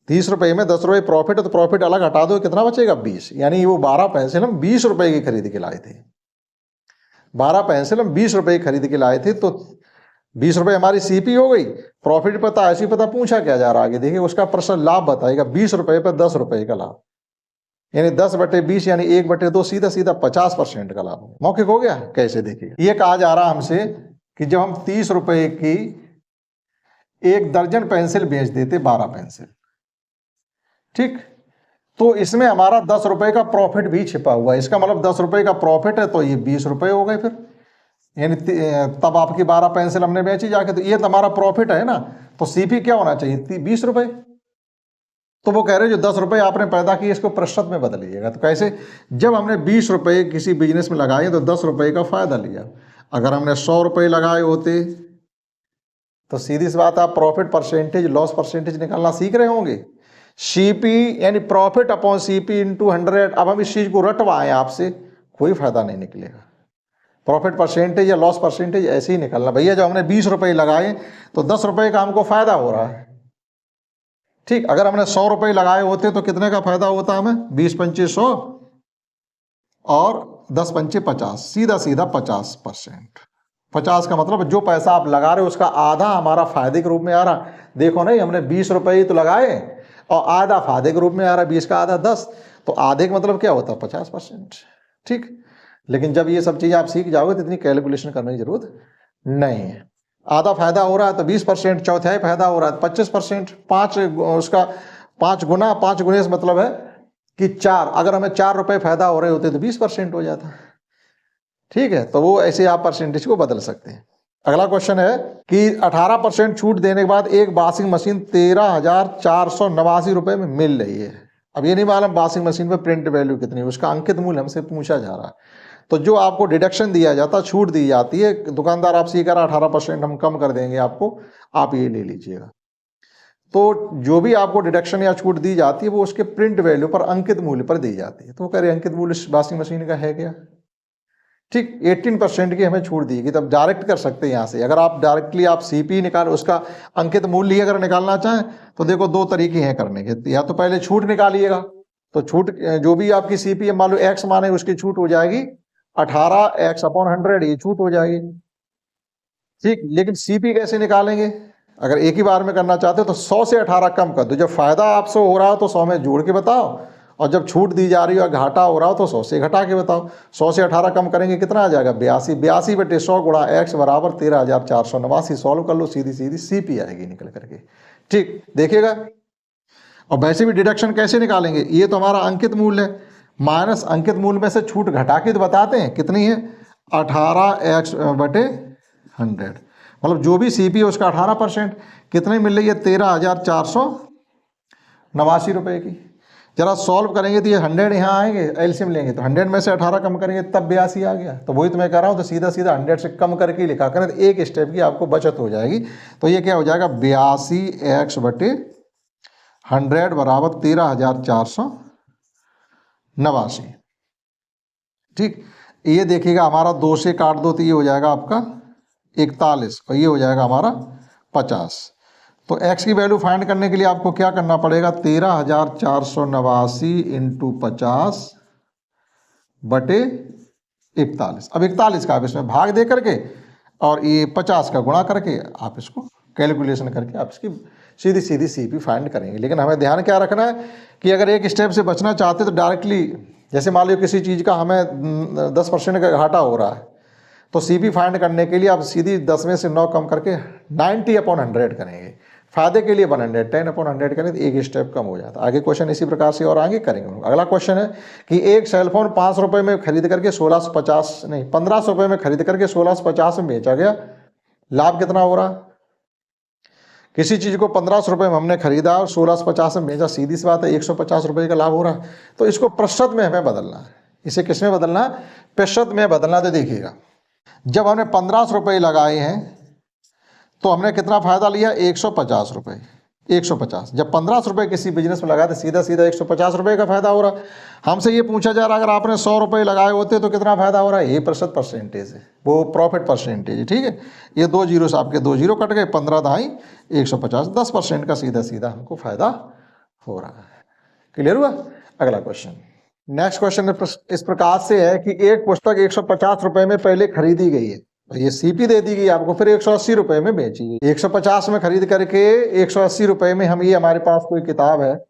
30 रुपये में 10 रुपये प्रॉफिट है, तो प्रॉफिट अलग हटा दो, कितना बचेगा, 20। यानी वो 12 पेंसिल हम 20 रुपये की खरीद के लाए थे। 12 पेंसिल हम 20 रुपये की खरीद के लाए थे, तो 20 रुपये हमारी सीपी हो गई। प्रॉफिट पता, ऐसी पता पूछा क्या जा रहा है आगे देखिए, उसका प्रश्न लाभ बताएगा। 20 रुपये पर 10 रुपये का लाभ, यानी 10/20 यानी 1/2, सीधा सीधा 50% का लाभ। मौखिक हो गया। कैसे देखिए, ये कहा जा रहा हमसे कि जब हम 30 रुपये की 1 दर्जन पेंसिल बेच देते, 12 पेंसिल, ठीक, तो इसमें हमारा 10 रुपये का प्रॉफिट भी छिपा हुआ है। इसका मतलब 10 रुपये का प्रॉफिट है तो ये 20 रुपये हो गए फिर, यानी तब आपकी 12 पेंसिल हमने बेची जाके, तो ये तो हमारा प्रॉफिट है ना। तो सीपी क्या होना चाहिए, 20 रुपये। तो वो कह रहे हैं जो 10 रुपये आपने पैदा किए इसको प्रतिशत में बदलिएगा। तो कैसे, जब हमने 20 रुपये किसी बिजनेस में लगाए तो 10 रुपये का फायदा लिया। अगर हमने 100 रुपये लगाए होते तो सीधी सी बात, आप प्रॉफिट परसेंटेज, लॉस परसेंटेज निकालना सीख रहे होंगे। सीपी यानी प्रॉफिट अपॉन सीपी इंटू 100। अब हम इस चीज को रटवाएं आपसे, कोई फायदा नहीं निकलेगा। प्रॉफिट परसेंटेज या लॉस परसेंटेज ऐसे ही निकलना। भैया जब हमने 20 रुपये लगाए तो 10 रुपये का हमको फायदा हो रहा है, ठीक। अगर हमने 100 रुपये लगाए होते तो कितने का फायदा होता हमें, 20×5 100 और 10×5 50, सीधा सीधा 50%। 50 का मतलब जो पैसा आप लगा रहे हो उसका आधा हमारा फायदे के रूप में आ रहा। देखो नहीं, हमने 20 रुपये तो लगाए और आधा फायदे के रूप में आ रहा, 20 का आधा 10, तो आधे का मतलब क्या होता है, 50%, ठीक। लेकिन जब ये सब चीज़ें आप सीख जाओगे तो इतनी कैलकुलेशन करने की जरूरत नहीं है। आधा फायदा हो रहा है तो 20%, चौथाई फायदा हो रहा है 25%, 5 गुना 5 गुने से मतलब है कि 4। अगर हमें 4 रुपये फायदा हो रहे होते तो 20% हो जाता। ठीक है, तो वो ऐसे आप परसेंटेज को बदल सकते हैं। अगला क्वेश्चन है कि 18% छूट देने के बाद एक वॉशिंग मशीन 13,489 रुपए में मिल रही है। अब ये नहीं मालूम वॉशिंग मशीन पे प्रिंट वैल्यू कितनी है, उसका अंकित मूल्य हमसे पूछा जा रहा है। तो जो आपको डिडक्शन दिया जाता है, छूट दी जाती है, दुकानदार आपसे ये कह रहा 18% हम कम कर देंगे आपको, आप ये ले लीजिएगा। तो जो भी आपको डिडक्शन या छूट दी जाती है वो उसके प्रिंट वैल्यू पर, अंकित मूल्य पर दी जाती है। तो वो कह रहे अंकित मूल्य वॉशिंग मशीन का है क्या? ठीक, 18% की हमें छूट दी गई। तब डायरेक्ट कर सकते हैं यहाँ से। अगर आप डायरेक्टली आप सीपी निकाल, उसका अंकित मूल्य अगर निकालना चाहें तो देखो दो तरीके हैं करने के। या तो पहले छूट निकालिएगा, तो छूट जो भी आपकी सीपी है, मान लो एक्स माने, उसकी छूट हो जाएगी 18x/100, ये छूट हो जाएगी। ठीक, लेकिन सीपी कैसे निकालेंगे? अगर एक ही बार में करना चाहते हो तो 100 से 18 कम कर दो। जब फायदा आपसे हो रहा हो तो 100 में जोड़ के बताओ, और जब छूट दी जा रही हो, घाटा हो रहा हो तो 100 से घटा के बताओ। 100 से 18 कम करेंगे कितना आ जाएगा? 82। 82/100 गुणा x बराबर 13,489। सॉल्व कर लो, सीधी सीधी सीपी आएगी निकल करके। ठीक, देखिएगा। और वैसे भी डिडक्शन कैसे निकालेंगे? ये तो हमारा अंकित मूल्य है, माइनस अंकित मूल्य में से छूट घटा के तो बताते हैं कितनी है, 18x/100। मतलब जो भी सीपी है उसका 18%, कितनी मिल रही है? 13,489 रुपए की। जरा सॉल्व करेंगे तो ये 100 यहाँ आएंगे, एलसीएम लेंगे तो 100 में से 18 कम करेंगे तब 82 आ गया। तो वही तो मैं कह रहा हूँ, तो सीधा सीधा 100 से कम करके लिखा करें तो एक स्टेप की आपको बचत हो जाएगी। तो ये क्या हो जाएगा? 82x/100 बराबर 13,489। ठीक, ये देखिएगा हमारा 2 से काट दो तो ये हो जाएगा आपका 41, और ये हो जाएगा हमारा 50। तो x की वैल्यू फाइंड करने के लिए आपको क्या करना पड़ेगा? 13,489 इंटू 50/41। अब 41 का आप इसमें भाग दे करके और ये 50 का गुणा करके आप इसको कैलकुलेशन करके आप इसकी सीधी सीधी सीपी फाइंड करेंगे। लेकिन हमें ध्यान क्या रखना है कि अगर एक स्टेप से बचना चाहते तो डायरेक्टली, जैसे मान लो किसी चीज़ का हमें 10% का घाटा हो रहा है, तो सीपी फाइंड करने के लिए आप सीधी 10 में से 9 कम करके 90/100 करेंगे। फायदे के लिए 100, 10/100 करें तो एक स्टेप कम हो जाता है। आगे क्वेश्चन इसी प्रकार से और आगे करेंगे। अगला क्वेश्चन है कि एक सेलफोन 500 रुपये में खरीद करके 1500 रुपये में खरीद करके 1650 में बेचा गया, लाभ कितना हो रहा? किसी चीज़ को 1500 रुपये में हमने खरीदा और 1650 में बेचा, सीधी सी बात है 150 रुपये का लाभ हो रहा है। तो इसको प्रतिशत में हमें बदलना है। इसे किस में बदलना है? प्रतिशत में बदलना। तो देखिएगा, जब हमने 1500 रुपये लगाए हैं तो हमने कितना फायदा लिया? 150 रुपये। 150 जब 1500 रुपये किसी बिजनेस में लगाए तो सीधा सीधा 150 रुपये का फायदा हो रहा। हमसे ये पूछा जा रहा अगर आपने 100 रुपये लगाए होते तो कितना फायदा हो रहा है? ये परसेंटेज है, वो प्रॉफिट परसेंटेज है। ठीक है, ये 2 जीरो से आपके 2 जीरो कट गए, 15 दाई 150, 10% का सीधा सीधा हमको फायदा हो रहा है। क्लियर हुआ? अगला क्वेश्चन, नेक्स्ट क्वेश्चन इस प्रकार से है कि एक पुस्तक 150 रुपये में पहले खरीदी गई है, ये सीपी दे दी गई आपको, फिर 180 रुपये में बेची गई। 150 में खरीद करके 180 रुपये में हम, ये हमारे पास कोई किताब है,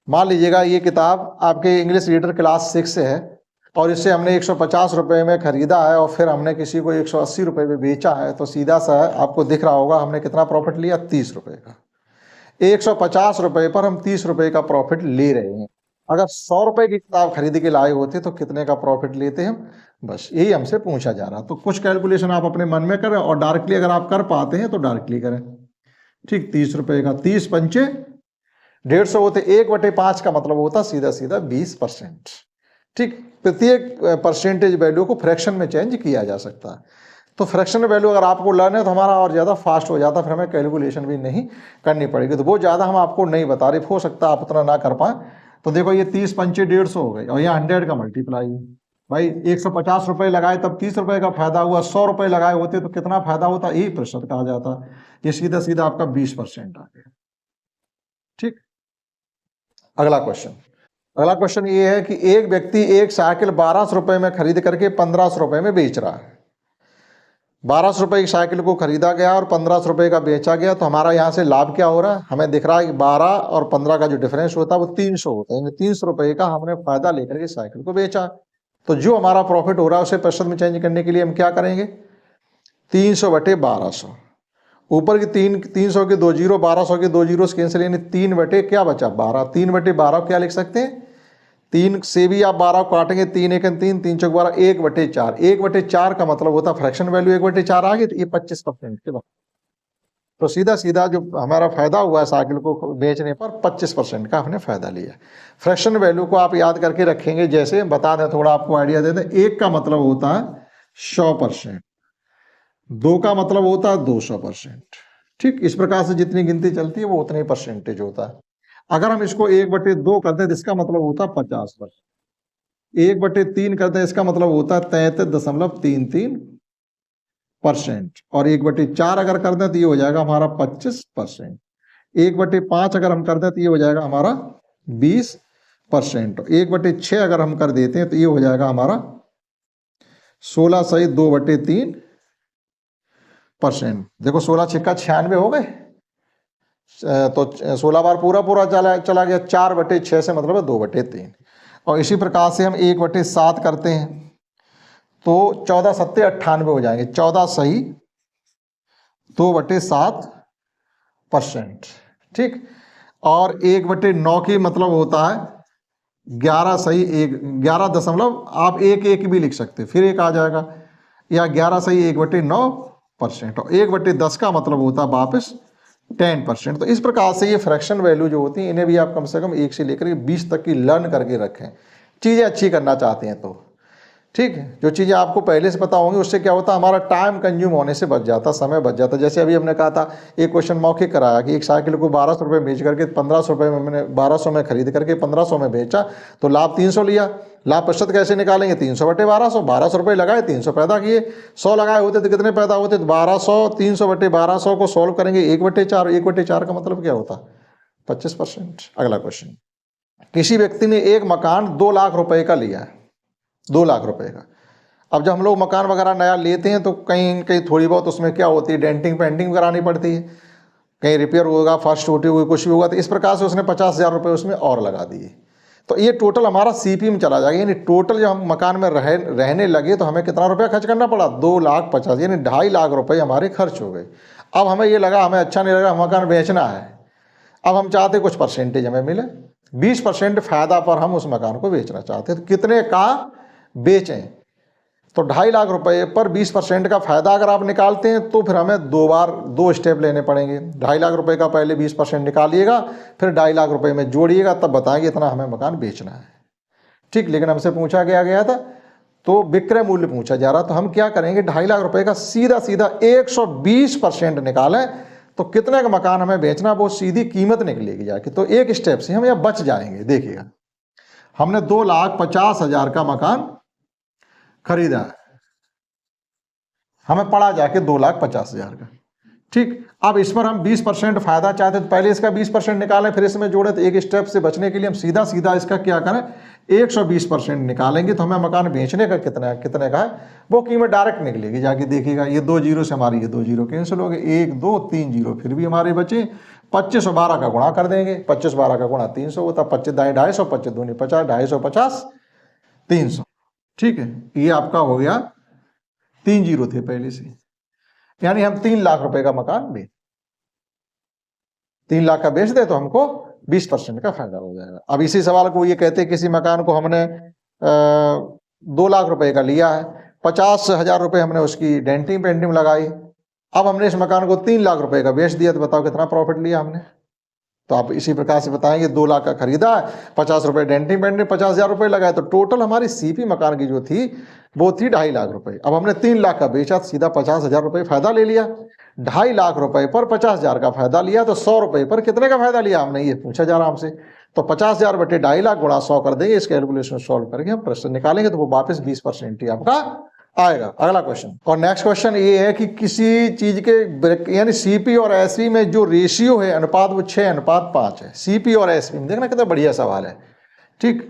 मान लीजिएगा ये किताब आपके इंग्लिश रीडर क्लास 6 से है, और इससे हमने 150 रुपये में खरीदा है और फिर हमने किसी को 180 रुपये में बेचा है। तो सीधा सा आपको दिख रहा होगा हमने कितना प्रॉफिट लिया? 30 रुपये का। 150 रुपये पर हम 30 रुपये का प्रॉफिट ले रहे हैं। अगर 100 रुपये की किताब खरीद के लाए होते तो कितने का प्रॉफिट लेते हम? बस यही हमसे पूछा जा रहा। तो कुछ कैलकुलेशन आप अपने मन में करें और डायरेक्टली अगर आप कर पाते हैं तो डायरेक्टली करें। ठीक, 30 रुपये का 30 पंचे 150 होते, 1/5 का मतलब होता सीधा सीधा 20%। ठीक, प्रत्येक परसेंटेज वैल्यू को फ्रैक्शन में चेंज किया जा सकता है। तो फ्रैक्शन वैल्यू अगर आपको लर्न है तो हमारा और ज़्यादा फास्ट हो जाता, फिर हमें कैलकुलेशन भी नहीं करनी पड़ेगी। तो वो ज़्यादा हम आपको नहीं बता रहे, हो सकता है आप उतना ना कर पाएँ। तो देखो ये 30 पंचे 150 हो गए और यहाँ 100 का मल्टीप्लाई है। भाई 150 रुपये लगाए तब 30 रुपये का फायदा हुआ, 100 रुपये लगाए होते तो कितना फायदा होता? यही प्रतिशत कहा जाता। ये सीधा सीधा आपका 20% आ गया। ठीक, अगला क्वेश्चन ये है कि एक व्यक्ति एक साइकिल 1200 रुपये में खरीद करके 1500 रुपये में बेच रहा है। 1200 रुपये की साइकिल को खरीदा गया और 1500 रुपये का बेचा गया। तो हमारा यहाँ से लाभ क्या हो रहा है? हमें दिख रहा है कि 12 और 15 का जो डिफरेंस होता है वो 300 होता है। 300 रुपये का हमने फायदा लेकर के साइकिल को बेचा। तो जो हमारा प्रॉफिट हो रहा है उसे प्रतिशत में चेंज करने के लिए हम क्या करेंगे? 300/1200, ऊपर की 300 के 2 जीरो, 1200 के 2 जीरो कैंसिल, यानी 3 बटे क्या बचा? 12। 3/12 क्या लिख सकते हैं? 3 से भी आप 12 को काटेंगे, 3 1 3, 3 चौक 12, 1/4। 1/4 का मतलब होता है फ्रैक्शन वैल्यू 1/4 आ गई, तो ये 25% के बाद। तो सीधा सीधा जो हमारा फायदा हुआ है साइकिल को बेचने पर 25% का हमने फायदा लिया। फ्रैक्शन वैल्यू को आप याद करके रखेंगे, जैसे बता दें, थोड़ा आपको आइडिया दे दें। 1 का मतलब होता है 100%, 2 का मतलब होता है 200%। ठीक, इस प्रकार से जितनी गिनती चलती है वो उतनी परसेंटेज होता है। अगर हम इसको 1/2 कर दें तो इसका मतलब होता है 50%। 1/3 कर दें इसका मतलब होता है 33.33%। और 1/4 अगर कर दें तो ये हो जाएगा हमारा 25%। 1/5 अगर हम कर दें तो ये हो जाएगा हमारा 20%। 1/6 अगर हम कर देते हैं तो ये हो जाएगा हमारा 16 सही 2/3%। देखो 16 छिक्का 96 हो गए, तो 16 बार पूरा पूरा चला गया। 4/6 से मतलब है 2/3। और इसी प्रकार से हम 1/7 करते हैं तो 14 सत्ते 98 हो जाएंगे। 14 सही 2/7%। ठीक, और 1/9 की मतलब होता है 11 सही 11 दशमलव, आप 1 भी लिख सकते हैं, फिर एक आ जाएगा, या 11 सही 1/9%। और 1/10 का मतलब होता है वापस 10%। तो इस प्रकार से ये फ्रैक्शन वैल्यू जो होती है इन्हें भी आप कम से कम 1 से लेकर 20 तक की लर्न करके रखें, चीज़ें अच्छी करना चाहते हैं तो। ठीक है, जो चीज़ें आपको पहले से पता होंगी उससे क्या होता है, हमारा टाइम कंज्यूम होने से बच जाता, समय बच जाता। जैसे अभी हमने कहा था, एक क्वेश्चन मौखिक कराया कि एक साइकिल को 1200 रुपये बेच करके 1500 रुपये में मैंने 1200 में खरीद करके 1500 में बेचा, तो लाभ 300 लिया। लाभ प्रतिशत कैसे निकालेंगे, 300/1200। 1200 रुपये लगाए, 300 पैदा किए। 100 लगाए होते तो कितने पैदा होते, तो 1200। 300/1200 को सॉल्व करेंगे 1/4। 1/4 का मतलब क्या होता, 25%। अगला क्वेश्चन, किसी व्यक्ति ने एक मकान 2 लाख रुपए का लिया है, 2 लाख रुपए का। अब जब हम लोग मकान वगैरह नया लेते हैं तो कहीं कहीं थोड़ी बहुत उसमें क्या होती है, डेंटिंग पेंटिंग करानी पड़ती है, कहीं रिपेयर होगा, फर्स्ट टूटी हुई कुछ भी होगा, तो इस प्रकार से उसने 50,000 रुपये उसमें और लगा दिए। तो ये टोटल हमारा सीपी में चला जाएगा, यानी टोटल जब हम मकान में रहने लगे तो हमें कितना रुपया खर्च करना पड़ा, 2,50,000, यानी 2.5 लाख रुपये हमारे खर्च हो गए। अब हमें ये लगा, हमें अच्छा नहीं लगा, मकान बेचना है। अब हम चाहते कुछ परसेंटेज हमें मिले, 20% फायदा पर हम उस मकान को बेचना चाहते हैं। तो कितने का बेचें, तो 2.5 लाख रुपए पर 20% का फायदा अगर आप निकालते हैं तो फिर हमें 2 स्टेप लेने पड़ेंगे। 2.5 लाख रुपए का पहले 20% निकालिएगा, फिर 2.5 लाख रुपए में जोड़िएगा, तब बताएंगे इतना हमें मकान बेचना है। ठीक, लेकिन हमसे पूछा गया था तो विक्रय मूल्य पूछा जा रहा, तो हम क्या करेंगे, 2.5 लाख रुपए का सीधा सीधा 120% निकालें तो कितने का मकान हमें बेचना, वो सीधी कीमत निकलेगी जाके। तो एक स्टेप से हम यहाँ बच जाएंगे। देखिएगा, हमने 2,50,000 का मकान खरीदा है, हमें पड़ा जाके 2,50,000 का। ठीक, अब इस पर हम 20% फायदा चाहते तो पहले इसका 20% निकालें, फिर इसमें जोड़े। तो एक स्टेप से बचने के लिए हम सीधा सीधा इसका क्या करें, 120% निकालेंगे तो हमें मकान बेचने का कितने का है वो कीमत डायरेक्ट निकलेगी जाके। देखिएगा, ये 2 जीरो से हमारी ये 2 जीरो कैंसिल हो गए, 1 2 3 जीरो फिर भी हमारे बचे। 25 और 12 का गुणा कर देंगे, 25 12 का गुणा 300 होता, 25 दाएँ 250, 25 दूनी 50, 250 300। ठीक है, ये आपका हो गया, 3 जीरो थे पहले से, यानी हम 3 लाख रुपए का मकान 3 लाख का बेच दे तो हमको 20% का फायदा हो जाएगा। अब इसी सवाल को ये कहते हैं, किसी मकान को हमने 2 लाख रुपए का लिया है, 50,000 रुपए हमने उसकी डेंटिंग पेंटिंग लगाई। अब हमने इस मकान को 3 लाख रुपए का बेच दिया, तो बताओ कितना प्रॉफिट लिया हमने। तो आप इसी प्रकार से बताएंगे, 2 लाख का खरीदा है, 50 रुपए डेंटिंग पेंटिंग, 50,000 रुपए लगाए, तो टोटल हमारी सीपी मकान की जो थी वो थी 2.5 लाख रुपए। अब हमने 3 लाख का बेचा, सीधा 50,000 रुपए फायदा ले लिया। 2.5 लाख रुपए पर 50,000 का फायदा लिया, तो 100 रुपए पर कितने का फायदा लिया हमने, ये पूछा जा रहा हमसे। तो 50,000 बटे 2.5 लाख गुणा 100 कर देंगे, इस कैलकुलेशन सॉल्व करके हम प्रश्न निकालेंगे, तो वो वापस 20% ही आपका आएगा। अगला क्वेश्चन, और नेक्स्ट क्वेश्चन ये है कि किसी चीज के यानी सीपी और एसपी में जो रेशियो है अनुपात, वो 6:5 है। सीपी और एसपी में देखना कितना बढ़िया सवाल है। ठीक,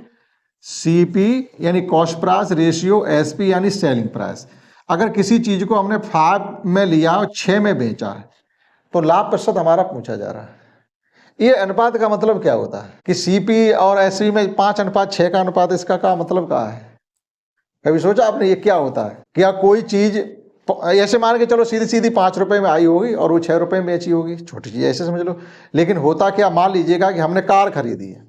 सीपी यानी कॉस्ट प्राइस रेशियो, एसपी यानी सेलिंग प्राइस। अगर किसी चीज को हमने 5 में लिया और 6 में बेचा है, तो लाभ प्रतिशत हमारा पूछा जा रहा है। ये अनुपात का मतलब क्या होता है कि सीपी और एसपी में 5:6 का अनुपात, इसका क्या मतलब क्या है, कभी सोचा आपने ये क्या होता है। क्या कोई चीज ऐसे मान के चलो सीधी सीधी 5 रुपए में आई होगी और वो 6 रुपए में बेची होगी, छोटी चीज ऐसे समझ लो। लेकिन होता क्या, मान लीजिएगा कि हमने कार खरीदी है,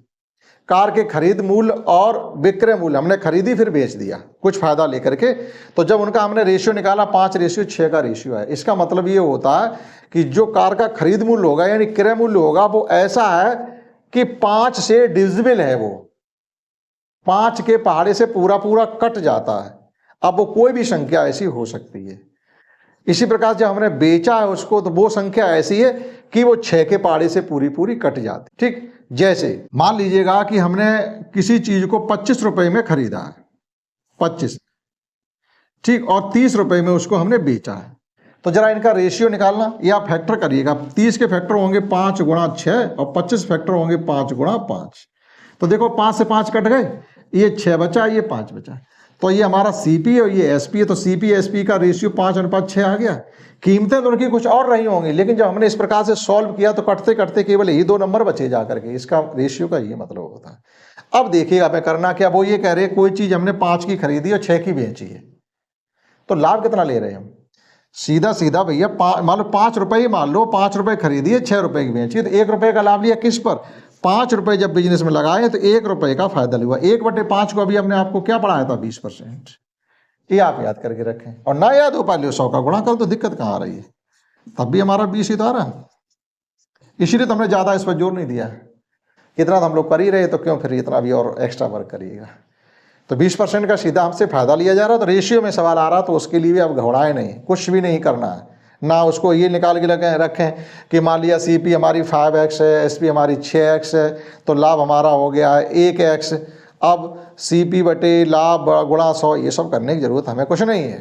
कार के खरीद मूल्य और विक्रय मूल्य, हमने खरीदी फिर बेच दिया कुछ फायदा लेकर के, तो जब उनका हमने रेशियो निकाला 5:6 का रेशियो है। इसका मतलब ये होता है कि जो कार का खरीद मूल्य होगा यानी क्रय मूल्य होगा वो ऐसा है कि 5 से डिविजिबल है, वो 5 के पहाड़े से पूरा पूरा कट जाता है। अब वो कोई भी संख्या ऐसी हो सकती है। इसी प्रकार जब हमने बेचा है उसको तो वो संख्या ऐसी है कि वो 6 के पहाड़े से पूरी पूरी कट जाती। ठीक, जैसे मान लीजिएगा कि हमने किसी चीज को 25 रुपए में खरीदा है, 25, ठीक, और 30 रुपए में उसको हमने बेचा है। तो जरा इनका रेशियो निकालना, या फैक्टर करिएगा। 30 के फैक्टर होंगे 5 गुणा 6 और 25 फैक्टर होंगे 5 गुणा 5। तो देखो 5 से 5 कट गए, ये 6 बचा, ये 5 बचा। तो ये हमारा सीपी और ये एसपी है, तो सीपी एसपी का रेशियो 5:6 आ गया। कीमतें तो उनकी कुछ और रही होंगी, लेकिन जब हमने इस प्रकार से सॉल्व किया तो कटते कटते केवल यही 2 नंबर बचे जा करके। इसका रेशियो का ये मतलब होता है। अब देखिएगा हमें करना क्या, वो ये कह रहे हैं कोई चीज हमने 5 की खरीदी और 6 की बेची है, तो लाभ कितना ले रहे हैं हम? सीधा सीधा भैया मान लो 5 रुपए ही मान लो, 5 रुपए खरीदी है, 6 रुपए की बेची, तो 1 रुपए का लाभ लिया। किस पर? 5 रुपए जब बिजनेस में लगाए तो 1 रुपए का फायदा लिया। 1/5 को अभी हमने आपको क्या पढ़ाया था? 20%। ये आप याद करके रखें, और ना याद हो पाए 100 का गुणा कर तो दिक्कत कहाँ आ रही है, तब भी हमारा 20 ही तो आ रहा है। इसीलिए तो हमने ज्यादा इस पर जोर नहीं दिया। इतना तो हम लोग कर ही रहे, तो क्यों फिर इतना भी और एक्स्ट्रा वर्क करिएगा। तो 20% का सीधा हमसे फायदा लिया जा रहा, तो रेशियो में सवाल आ रहा, तो उसके लिए भी आप घबराएं नहीं, कुछ भी नहीं करना है ना। उसको ये निकाल के रखें कि मान लिया सीपी हमारी 5x है, एसपी हमारी 6x है, तो लाभ हमारा हो गया है 1x। अब सीपी बटे लाभ गुणा 100, ये सब करने की जरूरत हमें कुछ नहीं है।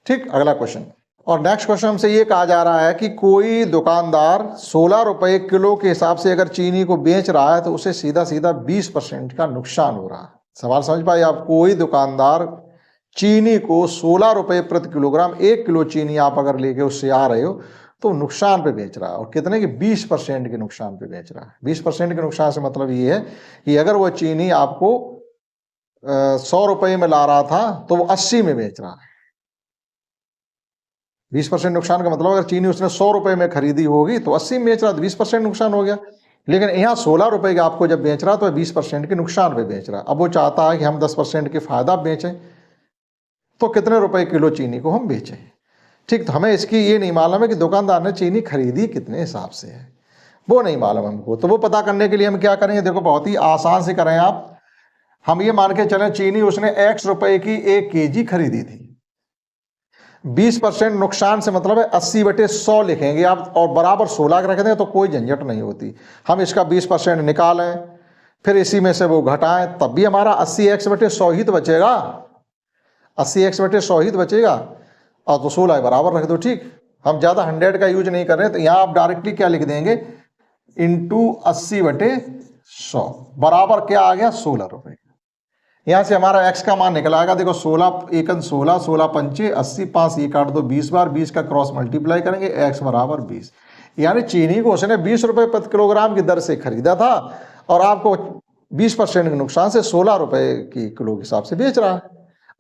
ठीक, अगला क्वेश्चन। और नेक्स्ट क्वेश्चन हमसे ये कहा जा रहा है कि कोई दुकानदार 16 रुपए किलो के हिसाब से अगर चीनी को बेच रहा है तो उसे सीधा सीधा 20% का नुकसान हो रहा है। सवाल समझ पाए आप? कोई दुकानदार चीनी को 16 रुपए प्रति किलोग्राम, 1 किलो चीनी आप अगर लेके उससे आ रहे हो तो नुकसान पे बेच रहा है, और कितने की? 20% के नुकसान पे बेच रहा है। 20% के नुकसान से मतलब ये है कि अगर वो चीनी आपको 100 रुपए में ला रहा था तो वो 80 में बेच रहा है। 20% नुकसान का मतलब अगर चीनी उसने 100 रुपए में खरीदी होगी तो 80 में बेच रहा, तो 20% नुकसान हो गया। लेकिन यहाँ 16 रुपए का आपको जब बेच रहा तो 20% के नुकसान पे बेच रहा। अब वो चाहता है कि हम 10% के फायदा बेचें, तो कितने रुपए किलो चीनी को हम बेचें। ठीक, तो हमें इसकी ये नहीं मालूम है कि दुकानदार ने चीनी खरीदी कितने हिसाब से है, वो नहीं मालूम हमको। तो वो पता करने के लिए हम क्या करेंगे? देखो बहुत ही आसान से करें आप। हम ये मान के चलें चीनी उसने X रुपए की 1 kg खरीदी थी, 20% नुकसान से मतलब है 80/100 लिखेंगे आप, और बराबर 16 रख दें तो कोई झंझट नहीं होती। हम इसका 20% निकालें, फिर इसी में से वो घटाएं, तब भी हमारा 80x/100 ही तो बचेगा। 80x/100 ही तो बचेगा, और तो 16 बराबर रख दो। ठीक, हम ज़्यादा 100 का यूज नहीं कर रहे, तो यहाँ आप डायरेक्टली क्या लिख देंगे? इंटू 80/100 बराबर क्या आ गया? 16 रुपए। यहाँ से हमारा x का मान निकल आएगा। देखो 16 एकन 16, 16 पंचे 80, 5 ये काट दो 20 बार, 20 का क्रॉस मल्टीप्लाई करेंगे, x बराबर 20। यानी चीनी को उसने 20 रुपए प्रति किलोग्राम की दर से खरीदा था, और आपको 20% के नुकसान से 16 रुपए की किलो के हिसाब से बेच रहा है।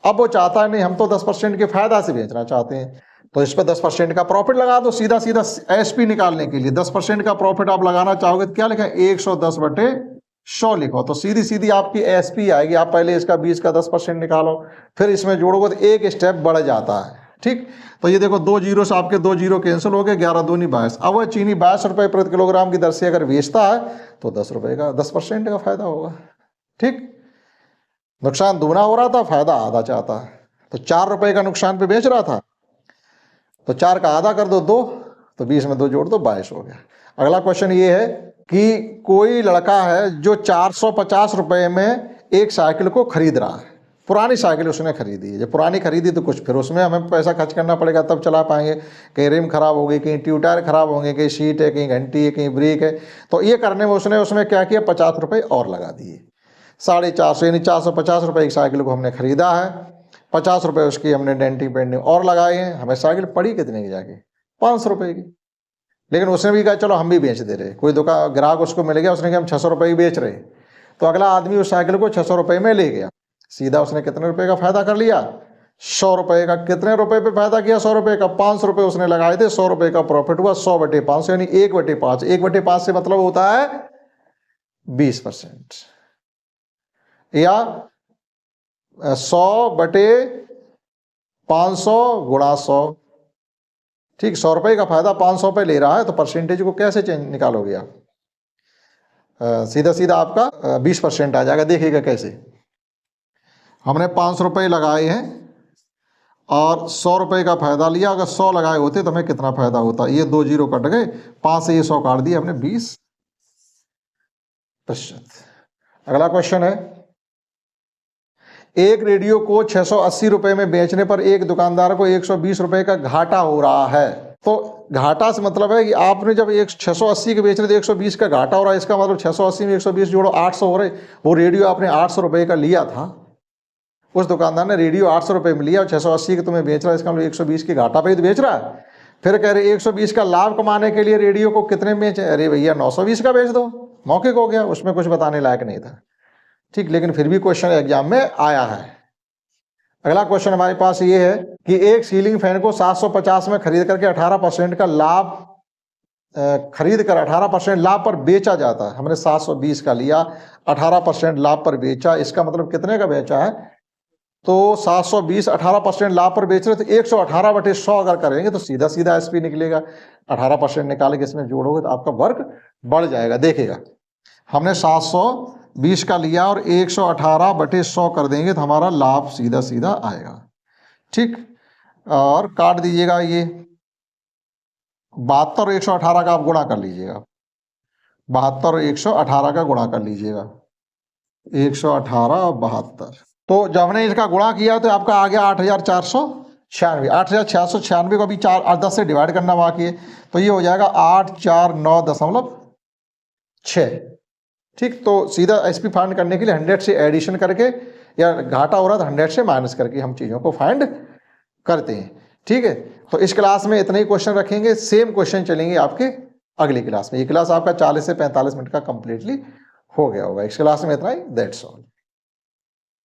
अब वो चाहता है नहीं, हम तो 10% के फायदा से बेचना चाहते हैं, तो इस पर 10% का प्रॉफिट लगा दो। सीधा सीधा एसपी निकालने के लिए 10% का प्रॉफिट आप लगाना चाहोगे तो क्या लिखें? 110/100 लिखो, तो सीधी सीधी आपकी एसपी आएगी। आप पहले इसका 20 का 10% निकालो, फिर इसमें जोड़ोगे तो एक स्टेप बढ़ जाता है। ठीक, तो ये देखो 2 जीरो से आपके 2 जीरो कैंसिल हो गए, 11 दूनी 22। अब वह चीनी 22 रुपए प्रति किलोग्राम की दर से अगर बेचता है तो 10 रुपए का 10% का फायदा होगा। ठीक, नुकसान दूना हो रहा था, फायदा आधा चाहता है, तो 4 रुपए का नुकसान पे बेच रहा था, तो 4 का आधा कर दो 2, तो 20 में 2 जोड़ दो 22 हो गया। अगला क्वेश्चन ये है कि कोई लड़का है जो 450 रुपए में एक साइकिल को खरीद रहा है। पुरानी साइकिल उसने खरीदी है, जब पुरानी खरीदी तो कुछ फिर उसमें हमें पैसा खर्च करना पड़ेगा तब चला पाएंगे। कहीं रिम खराब हो गई, कहीं ट्यूब टायर खराब होंगे, कहीं सीट है, कहीं घंटी है, कहीं ब्रेक है, तो ये करने में उसने क्या किया? 50 रुपये और लगा दिए। 450 यानी 450 रुपये की साइकिल को हमने खरीदा है, 50 रुपये उसकी हमने डेंटिंग पेंटिंग और लगाए हैं। हमें साइकिल पड़ी कितने की जाके? 500 रुपये की। लेकिन उसने भी कहा चलो हम भी बेच दे रहे। कोई दुकान ग्राहक उसको मिल गया, उसने कहा हम 600 रुपये की बेच रहे, तो अगला आदमी उस साइकिल को 600 रुपये में ले गया। सीधा उसने कितने रुपए का फायदा कर लिया? 100 रुपये का। कितने रुपए पे फायदा किया? 100 रुपये का। 500 रुपये उसने लगाए थे, 100 रुपये का प्रॉफिट हुआ। 100/500 यानी 1/5। 1/5 से मतलब होता है 20%। या 100/500 गुणा 100। ठीक, 100 रुपये का फायदा 500 पे ले रहा है, तो परसेंटेज को कैसे चेंज निकालोगे आप? सीधा सीधा आपका 20% आ जाएगा। देखिएगा कैसे। हमने 500 रुपये लगाए हैं और 100 रुपये का फायदा लिया। अगर 100 लगाए होते तो हमें कितना फायदा होता? ये 2 जीरो कट गए, 5 से ये 100 काट दिया हमने, 20%। अगला क्वेश्चन है, एक रेडियो को 680 रुपए में बेचने पर एक दुकानदार को 120 रुपए का घाटा हो रहा है। तो घाटा से मतलब है कि आपने जब 680 के बेच रहे थे 120 का घाटा हो रहा है, इसका मतलब 680 में 120 जोड़ो 800 हो रहे। वो रेडियो आपने 800 रुपए का लिया था, उस दुकानदार ने रेडियो 800 रुपए में लिया और 680 के तुम्हें बेच रहा है, इसका मतलब 120 के घाटा पे ही तो बेच रहा है। फिर कह रहे 120 का लाभ कमाने के लिए रेडियो को कितने में बेचे? अरे भैया 920 का बेच दो, मौके को हो गया। उसमें कुछ बताने लायक नहीं था। ठीक, लेकिन फिर भी क्वेश्चन एग्जाम में आया है। अगला क्वेश्चन हमारे पास ये है कि एक सीलिंग फैन को 750 में खरीद करके 18% का लाभ खरीद कर 18% लाभ पर बेचा जाता है। हमने 720 का लिया, 18% लाभ पर बेचा, इसका मतलब कितने का बेचा है? तो 720 18% लाभ पर बेच रहे, तो 118/100 अगर करेंगे तो सीधा सीधा एसपी निकलेगा। 18% निकाल के इसमें जोड़ोगे तो आपका वर्क बढ़ जाएगा। देखिएगा, हमने 720 का लिया और 118/100 कर देंगे तो हमारा लाभ सीधा सीधा आएगा। ठीक, और काट दीजिएगा ये 72 और 118 का आप गुणा कर लीजिएगा। 72 और 118 का गुणा कर लीजिएगा, 118 और 72। तो जब हमने इसका गुणा किया तो आपका आ गया 8496। 8496 को अभी 10 से डिवाइड करना बाकी है, तो ये हो जाएगा 849.6। ठीक, तो सीधा एसपी फाइंड करने के लिए 100 से एडिशन करके, या घाटा हो रहा था 100 से माइनस करके हम चीज़ों को फाइंड करते हैं। ठीक है, तो इस क्लास में इतने ही क्वेश्चन रखेंगे। सेम क्वेश्चन चलेंगे आपके अगली क्लास में। ये क्लास आपका 40 से 45 मिनट का कंप्लीटली हो गया होगा। इस क्लास में इतना ही, दैट्स ऑल।